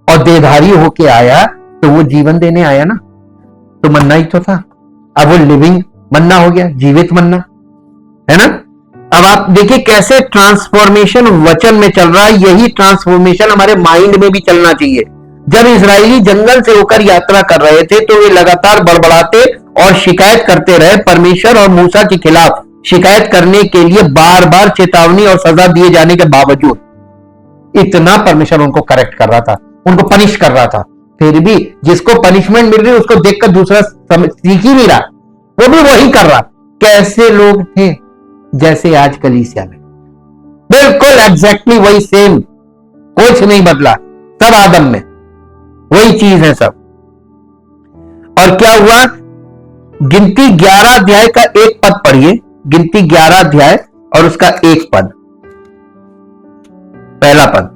Speaker 1: और देहधारी होके आया तो वो जीवन देने आया ना, तो मन्ना ही तो था। अब वो लिविंग मन्ना हो गया, जीवित मन्ना, है ना। अब आप देखिए कैसे ट्रांसफॉर्मेशन वचन में चल रहा है। यही ट्रांसफॉर्मेशन हमारे माइंड में भी चलना चाहिए। जब इजरायली जंगल से होकर यात्रा कर रहे थे तो वे लगातार बड़बड़ाते और शिकायत करते रहे। परमेश्वर और मूसा के खिलाफ शिकायत करने के लिए बार बार चेतावनी और सजा दिए जाने के बावजूद इतना परमेश्वर उनको करेक्ट कर रहा था, उनको पनिश कर रहा था, फिर भी जिसको पनिशमेंट मिल रही उसको देखकर दूसरा सीख ही नहीं रहा, वो भी वही कर रहा। कैसे लोग थे? जैसे आज कलीसिया में, बिल्कुल एग्जैक्टली वही सेम, कुछ नहीं बदला, सब आदम में वही चीज है सब। और क्या हुआ? गिनती 11 अध्याय का एक पद पढ़िए, गिनती 11 अध्याय और उसका एक पद, पहला पद।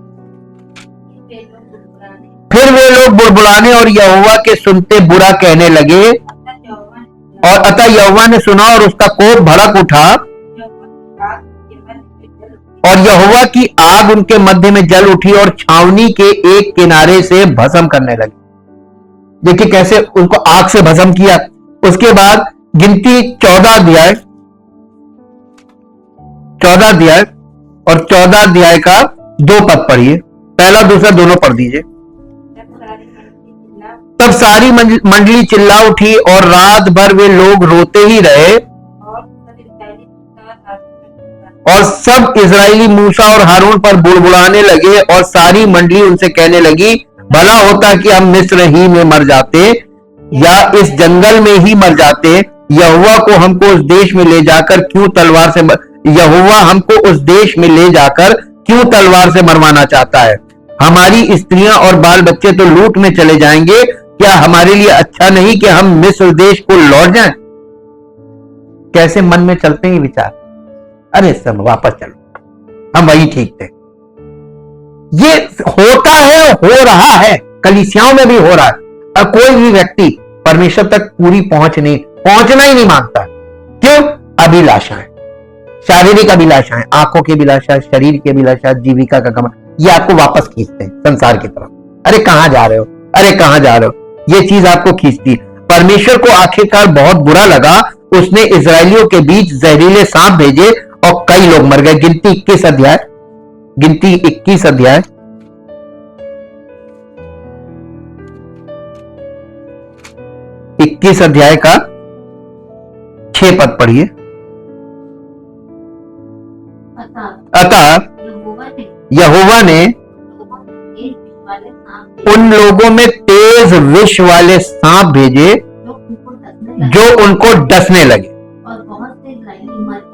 Speaker 1: फिर वे लोग बुड़बुड़ाने और यहोवा के सुनते बुरा कहने लगे, और अतः यहोवा ने सुना और उसका कोप भड़क उठा और यहोवा की आग उनके मध्य में जल उठी और छावनी के एक किनारे से भस्म करने लगी। देखिए कैसे उनको आग से भस्म किया। उसके बाद गिनती 14 अध्याय और 14 अध्याय का 2 पद पढ़िए, पहला दूसरा दोनों पढ़ दीजिए। तब सारी मंडली चिल्ला उठी और रात भर वे लोग रोते ही रहे, और सब इजरायली मूसा और हारून पर बुड़बुड़ाने लगे, और सारी मंडली उनसे कहने लगी, भला होता कि हम मिस्र ही में मर जाते या इस जंगल में ही मर जाते। यहोवा को हमको उस देश में ले जाकर क्यों तलवार से यहोवा हमको उस देश में ले जाकर क्यों तलवार से मरवाना चाहता है? हमारी स्त्रियां और बाल बच्चे तो लूट में चले जाएंगे। क्या हमारे लिए अच्छा नहीं कि हम मिस्र देश को लौट जाएं? कैसे मन में चलते हैं विचार, अरे सब वापस चलो, हम वही ठीक थे। ये होता है, हो रहा है, कलीसियाओं में भी हो रहा है। और कोई भी व्यक्ति परमेश्वर तक पूरी पहुंचना ही नहीं मांगता। क्यों? अभिलाषाएं, शारीरिक अभिलाषाएं, आंखों की अभिलाषा, शरीर की अभिलाषा, जीविका का घमंड, ये आपको वापस खींचते हैं संसार की तरफ। अरे कहां जा रहे हो, अरे कहां जा रहे हो, ये चीज आपको खींचती। परमेश्वर को आखिरकार बहुत बुरा लगा, उसने इजरायलियों के बीच जहरीले सांप भेजे और कई लोग मर गए। गिनती 21 अध्याय, गिनती 21 अध्याय, इक्कीस अध्याय का 6 पद पढ़िए। अतः यहोवा ने उन लोगों में तेज विष वाले सांप भेजे जो उनको डसने लगे,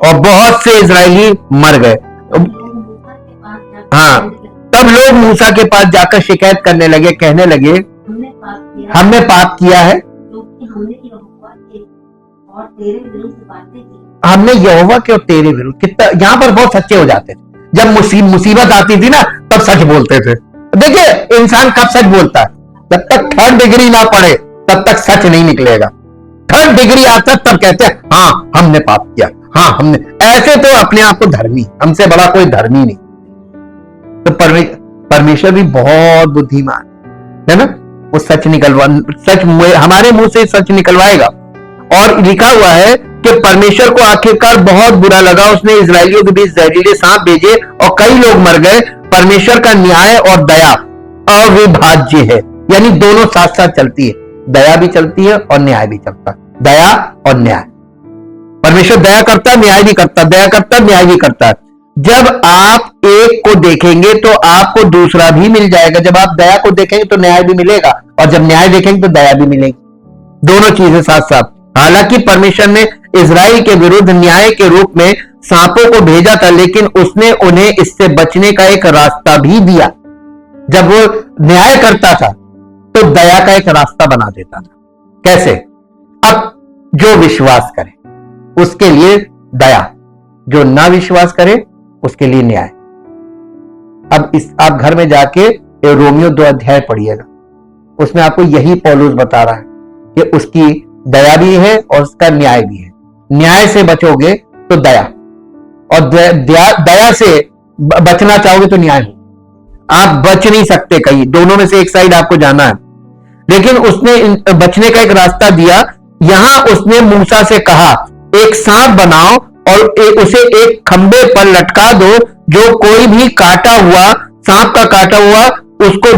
Speaker 1: और बहुत से इजरायली मर गए। हाँ, तब लोग मूसा के पास जाकर शिकायत करने लगे, कहने लगे, हमने पाप किया है, हमने यहोवा के और तेरे विरुद्ध। कितना यहां पर बहुत सच्चे हो जाते थे। जब मुसीबत आती थी ना, तब सच बोलते थे। देखिए इंसान कब सच बोलता है? जब तक 3rd डिग्री ना पड़े तब तक सच नहीं निकलेगा। 3rd डिग्री आता तब कहते हैं हाँ हमने पाप किया, हाँ हमने। ऐसे तो अपने आप को धर्मी, हमसे बड़ा कोई धर्मी नहीं। तो परमेश्वर भी बहुत बुद्धिमान है ना, वो सच हमारे मुंह से सच निकलवाएगा। और लिखा हुआ है कि परमेश्वर को आखिरकार बहुत बुरा लगा, उसने इजरायलियों के बीच जहरीले सांप भेजे और कई लोग मर गए। परमेश्वर का न्याय और दया अविभाज्य है, यानी दोनों साथ साथ चलती है। दया भी चलती है और न्याय भी चलता है। दया और न्याय, परमेश्वर दया करता है, न्याय भी करता है, दया करता है, न्याय भी करता है। जब आप एक को देखेंगे तो आपको दूसरा भी मिल जाएगा। जब आप दया को देखेंगे तो न्याय भी मिलेगा, और जब न्याय देखेंगे तो दया भी मिलेगी। दोनों चीजें साथ साथ। हालांकि परमेश्वर ने इजराइल के विरुद्ध न्याय के रूप में सांपों को भेजा था, लेकिन उसने उन्हें इससे बचने का एक रास्ता भी दिया। जब वो न्याय करता था तो दया का एक रास्ता बना देता था। कैसे? अब जो विश्वास करे उसके लिए दया, जो ना विश्वास करे उसके लिए न्याय। अब आप घर में जाके रोमियो 2 अध्याय पढ़िएगा, उसमें आपको यही पौलुस बता रहा है कि उसकी दया भी है और उसका न्याय भी है। न्याय से बचोगे तो दया, और दया से बचना चाहोगे तो न्याय। आप बच नहीं सकते कहीं, दोनों में से एक साइड आपको जाना है। लेकिन उसने बचने का एक रास्ता दिया। यहां उसने मूसा से कहा, एक सांप बनाओ और उसे एक खंबे पर लटका दो, जो कोई भी काटा हुआ सांप का काटा हुआ उसको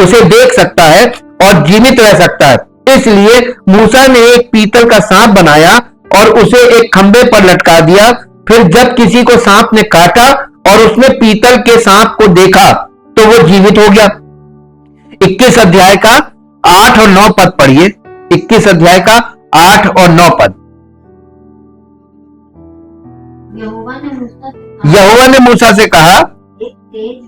Speaker 1: उसे देख सकता है और जीवित रह सकता है। इसलिए मूसा ने एक पीतल का सांप बनाया और उसे एक खंबे पर लटका दिया। फिर जब किसी को सांप ने काटा और उसने पीतल के सांप को देखा तो वो जीवित हो गया। 21 अध्याय का 8 और 9 पद पढ़िए। 21 अध्याय का 8 और 9 पद। यहोवा ने मूसा से कहा,
Speaker 3: एक तेज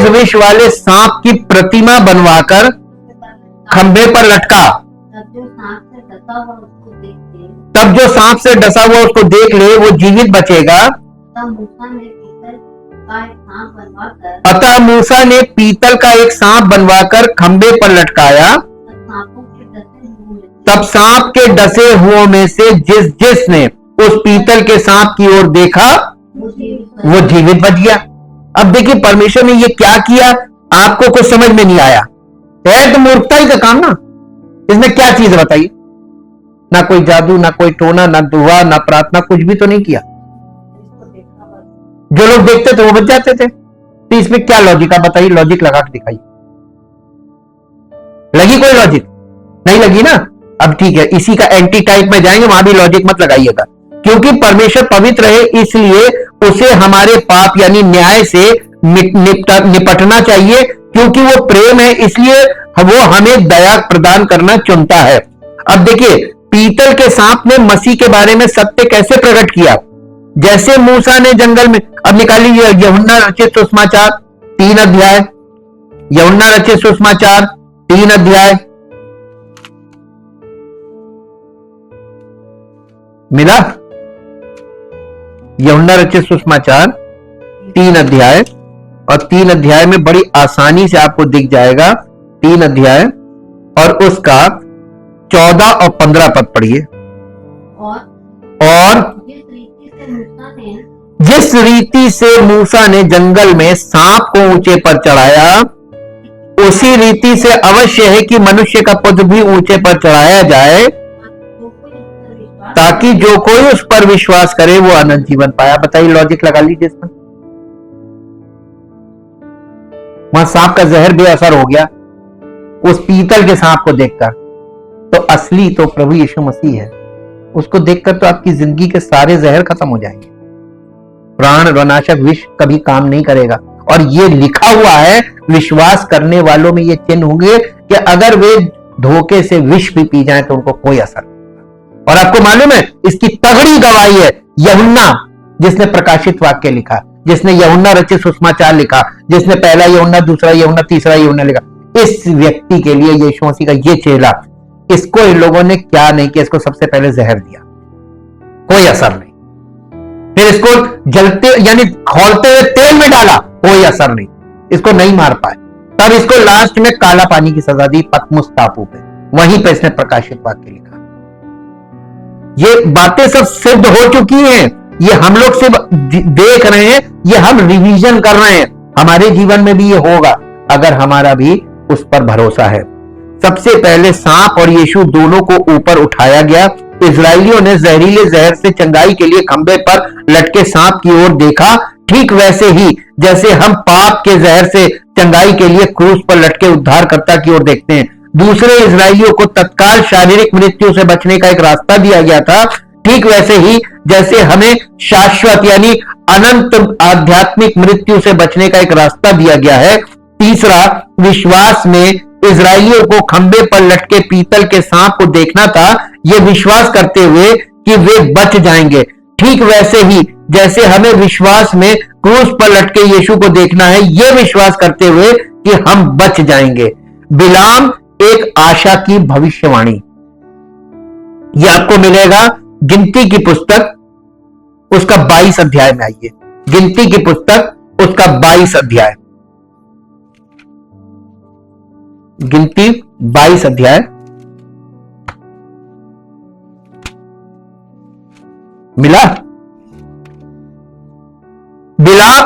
Speaker 3: विष वाले सांप की प्रतिमा बनवाकर
Speaker 1: खंभे पर लटका। तब जो सांप से डसा हुआ उसको देख ले वो जीवित बचेगा। अतः मूसा ने पीतल का एक सांप बनवाकर खंभे पर लटकाया। तब सांप के डसे हुओं में से जिसने उस पीतल के सांप की ओर देखा वो जीवित बच गया। अब देखिए परमेश्वर ने ये क्या किया, आपको कुछ समझ में नहीं आया है तो मूर्खता ही का काम ना। इसमें क्या चीज बताइए, ना कोई जादू, ना कोई टोना, ना दुआ, ना प्रार्थना, कुछ भी तो नहीं किया। जो लोग देखते थे वो बच जाते थे। तो इसमें क्या लॉजिक, आप बताइए, लॉजिक लगा के दिखाइए। लगी कोई लॉजिक? नहीं लगी ना। अब ठीक है, इसी का एंटी टाइप में जाएंगे, वहां भी लॉजिक मत लगाइएगा। क्योंकि परमेश्वर पवित्र है इसलिए उसे हमारे पाप यानी न्याय से निपटना चाहिए। क्योंकि वो प्रेम है इसलिए वो हमें दया प्रदान करना चुनता है। अब देखिए पीतल के सांप ने मसीह के बारे में सत्य कैसे प्रकट किया। जैसे मूसा ने जंगल में, अब निकालिए यूहन्ना रचित सुसमाचार 3 अध्याय, यूहन्ना रचित सुसमाचार 3 अध्याय, मिला? यूहन्ना रचित सुसमाचार 3 अध्याय, और 3 अध्याय में बड़ी आसानी से आपको दिख जाएगा। 3 अध्याय और उसका 14 और 15 पद पढ़िए। और जिस रीति से मूसा ने जंगल में सांप को ऊंचे पर चढ़ाया, उसी रीति से अवश्य है कि मनुष्य का पुत्र भी ऊंचे पर चढ़ाया जाए, ताकि जो कोई उस पर विश्वास करे वो अनंत जीवन पाया। बताइए लॉजिक लगा लीजिए इसमें। वहां सांप का जहर बेअसर हो गया उस पीतल के सांप को देखकर, तो असली तो प्रभु यीशु मसीह है। उसको देखकर तो आपकी जिंदगी के सारे जहर खत्म हो जाएंगे। प्राण रनाशक विष कभी काम नहीं करेगा। और ये लिखा हुआ है, विश्वास करने वालों में ये चिन्ह होंगे कि अगर वे धोखे से विष भी पी जाएं तो उनको कोई असर नहीं। और आपको मालूम है इसकी तगड़ी गवाही है यूहन्ना, जिसने प्रकाशित वाक्य लिखा, जिसने यूहन्ना रचित सुसमाचार लिखा, जिसने पहला यूहन्ना, दूसरा यूहन्ना, तीसरा यूहन्ना लिखा। इस व्यक्ति के लिए यीशु मसीह का ये चेला, इसको इन लोगों ने क्या नहीं किया, इसको सबसे पहले जहर दिया, कोई असर नहीं। फिर इसको जलते यानी खौलते हुए तेल में डाला, कोई असर नहीं, इसको नहीं मार पाए। तब इसको लास्ट में काला पानी की सजा दी पतमुस टापू पे, वहीं पे इसने प्रकाशित वाक्य लिखा। ये बातें सब सिद्ध हो चुकी हैं, ये हम लोग सिर्फ देख रहे हैं, ये हम रिवीजन कर रहे हैं। हमारे जीवन में भी ये होगा अगर हमारा भी उस पर भरोसा है। सबसे पहले सांप और यीशु दोनों को ऊपर उठाया गया। इजरायलियों ने जहरीले जहर से चंगाई के लिए खंबे पर लटके सांप की ओर देखा। ठीक वैसे ही जैसे हम पाप के जहर से चंगाई के लिए क्रूस पर लटके उद्धारकर्ता की ओर देखते हैं। दूसरे इजरायलियों को तत्काल शारीरिक मृत्यु से बचने का एक रास्ता दिया गया था। ठीक वैसे ही जैसे हमें शाश्वत यानी अनंत आध्यात्मिक मृत्यु से बचने का एक रास्ता दिया गया है। तीसरा, विश्वास में इजरायलियों को खंबे पर लटके पीतल के सांप को देखना था, यह विश्वास करते हुए कि वे बच जाएंगे। ठीक वैसे ही जैसे हमें विश्वास में क्रूस पर लटके यीशु को देखना है, यह विश्वास करते हुए कि हम बच जाएंगे। बिलाम एक आशा की भविष्यवाणी, यह आपको मिलेगा गिनती की पुस्तक उसका 22 अध्याय में। आइए गिनती की पुस्तक उसका 22 अध्याय, गिनती 22 अध्याय। मिला?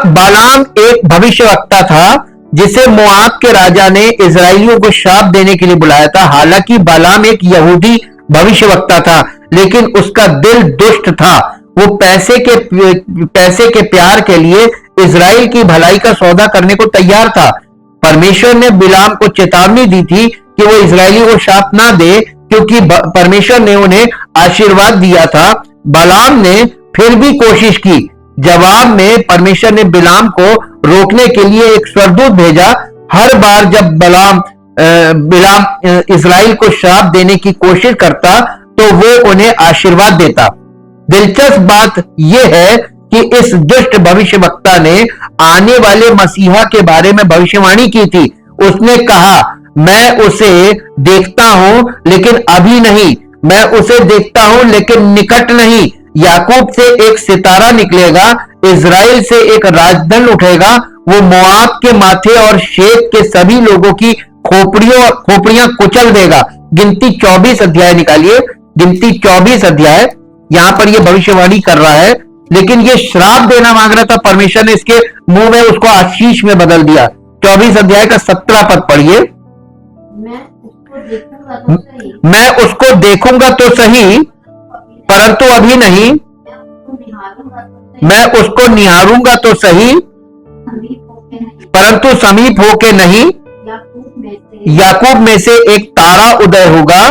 Speaker 1: बालाम एक भविष्यवक्ता था जिसे मोआब के राजा ने इजरायलियों को श्राप देने के लिए बुलाया था। हालांकि बालाम एक यहूदी भविष्यवक्ता था, लेकिन उसका दिल दुष्ट था। वो पैसे के प्यार के लिए इजराइल की भलाई का सौदा करने को तैयार था। परमेश्वर ने बिलाम को चेतावनी दी थी कि वो इजरायली को शाप ना दे, क्योंकि परमेश्वर ने उन्हें आशीर्वाद दिया था। बलाम ने फिर भी कोशिश की। जवाब में परमेश्वर ने बिलाम को रोकने के लिए एक स्वर्गदूत भेजा। हर बार जब बिलाम इजराइल को श्राप देने की कोशिश करता तो वो उन्हें आशीर्वाद देता। दिलचस्प बात यह है कि इस दुष्ट भविष्यवक्ता ने आने वाले मसीहा के बारे में भविष्यवाणी की थी। उसने कहा, मैं उसे देखता हूं लेकिन अभी नहीं, मैं उसे देखता हूं लेकिन निकट नहीं। याकूब से एक सितारा निकलेगा, इजराइल से एक राजदंड उठेगा। वो मोआब के माथे और शेत के सभी लोगों की खोपड़ियां कुचल देगा। गिनती 24 अध्याय निकालिए, गिनती 24 अध्याय। यहां पर ये भविष्यवाणी कर रहा है, लेकिन ये श्राप देना मांग रहा था। परमेश्वर ने इसके मुंह में उसको आशीष में बदल दिया। 24 अध्याय का 17 पद पढ़िए। मैं उसको देखूंगा तो सही, परंतु अभी नहीं। मैं उसको निहारूंगा तो सही, परंतु समीप होके नहीं। याकूब में से एक तारा उदय होगा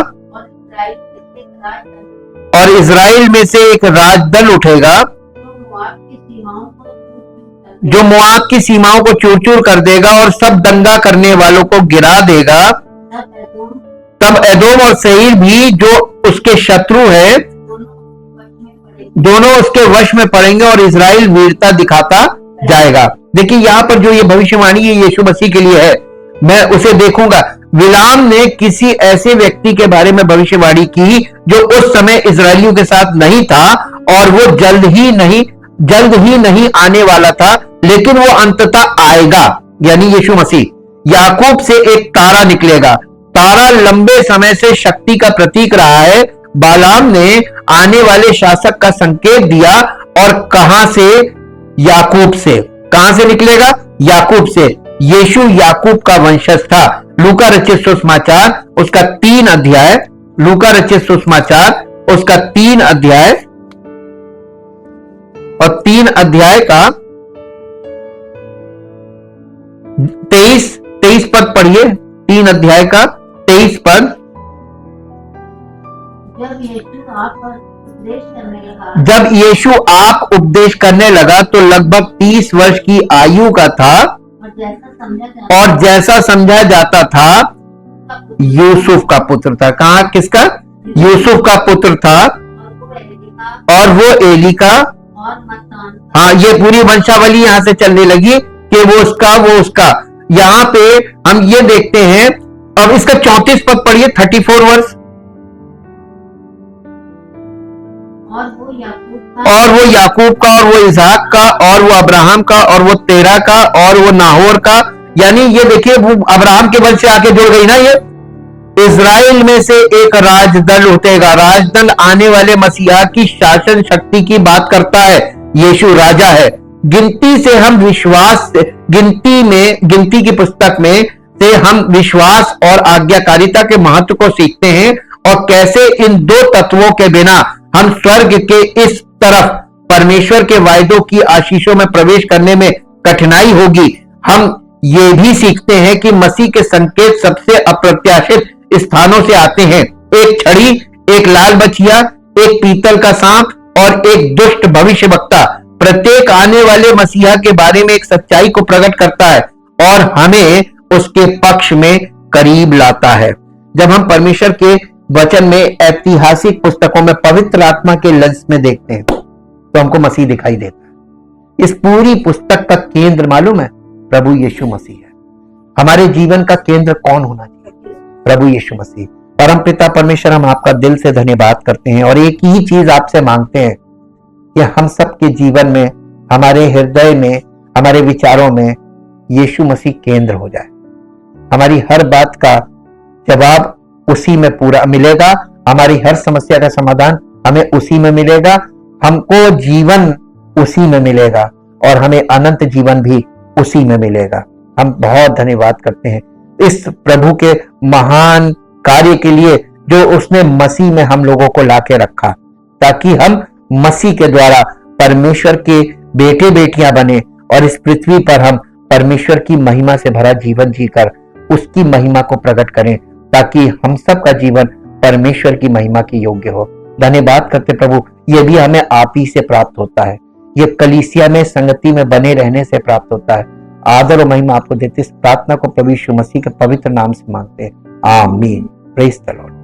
Speaker 1: और इजराइल में से एक राजदल उठेगा जो मोआब की सीमाओं को चूर चूर कर देगा और सब दंगा करने वालों को गिरा देगा। तब एदोम और सेईर भी जो उसके शत्रु है दोनों उसके वश में पड़ेंगे और इजराइल वीरता दिखाता जाएगा। देखिए यहां पर जो ये भविष्यवाणी है यीशु मसीह के लिए है। मैं उसे देखूंगा। बिलाम ने किसी ऐसे व्यक्ति के बारे में भविष्यवाणी की जो उस समय इजरायलियों के साथ नहीं था और वो जल्द ही नहीं आने वाला था, लेकिन वो अंततः आएगा, यानी यीशु मसीह। याकूब से एक तारा निकलेगा। तारा लंबे समय से शक्ति का प्रतीक रहा है। बालाम ने आने वाले शासक का संकेत दिया और कहां से? याकूब से। कहां से निकलेगा? याकूब से। यीशु याकूब का वंशज था। लूका रचित सुसमाचार उसका 3 अध्याय, लूका रचित सुसमाचार उसका 3 अध्याय और 3 अध्याय का 23 पद पढ़िए। 3 अध्याय का 23 पद। जब यीशु आप उपदेश करने लगा तो लगभग 30 वर्ष की आयु का था और जैसा समझा जाता था यूसुफ का पुत्र था। कहां? किसका? यूसुफ का पुत्र था और वो एली का। हाँ, ये पूरी वंशावली यहां से चलने लगी कि वो उसका। यहां पे हम ये देखते हैं। अब इसका 34 पद पढ़िए। 34 वर्ष। और वो याकूब का और वो इसहाक का और वो अब्राहम का और वो तेरा का और वो नाहोर का। यानी ये देखिए वो अब्राहम के वंश से आके जुड़ गई ना। ये इजराइल में से एक राजदल उठेगा। राजदल आने वाले मसीहा की शासन शक्ति की बात करता है। यीशु राजा है। गिनती से हम विश्वास, गिनती की पुस्तक में से हम विश्वास और आज्ञाकारिता के महत्व को सीखते हैं और कैसे इन दो तत्वों के बिना हम स्वर्ग के इस तरफ परमेश्वर के वायदों की आशीषों में प्रवेश करने में कठिनाई होगी। हम ये भी सीखते हैं कि मसीह के संकेत सबसे अप्रत्याशित स्थानों से आते हैं। एक छड़ी, एक लाल बछिया, एक पीतल का सांप और एक दुष्ट भविष्यवक्ता। प्रत्येक आने वाले मसीहा के बारे में एक सच्चाई को प्रकट करता है और हमें उसके पक्ष में करीब लाता है। जब हम परमेश्वर के वचन में ऐतिहासिक पुस्तकों में पवित्र आत्मा के लेंस में देखते हैं तो हमको मसीह दिखाई देता है। इस पूरी पुस्तक का केंद्र मालूम है? प्रभु यीशु मसीह है। हमारे जीवन का केंद्र कौन होना चाहिए? प्रभु यीशु मसीह। परमपिता परमेश्वर, हम आपका दिल से धन्यवाद करते हैं और एक ही चीज आपसे मांगते हैं कि हम सबके जीवन में, हमारे हृदय में, हमारे विचारों में यीशु मसीह केंद्र हो जाए। हमारी हर बात का जवाब उसी में पूरा मिलेगा। हमारी हर समस्या का समाधान हमें उसी में मिलेगा। हमको जीवन उसी में मिलेगा और हमें अनंत जीवन भी उसी में मिलेगा। हम बहुत धन्यवाद करते हैं इस प्रभु के महान कार्य के लिए जो उसने मसीह में हम लोगों को लाके रखा, ताकि हम मसीह के द्वारा परमेश्वर के बेटे बेटियां बने और इस पृथ्वी पर हम परमेश्वर की महिमा से भरा जीवन जीकर उसकी महिमा को प्रकट करें, ताकि हम सब का जीवन परमेश्वर की महिमा की योग्य हो। धन्यवाद करते प्रभु, ये भी हमें आप ही से प्राप्त होता है, ये कलीसिया में संगति में बने रहने से प्राप्त होता है। आदर और महिमा आपको देते इस प्रार्थना को प्रभु यीशु मसीह के पवित्र नाम से मांगते हैं, आमीन। Praise the Lord.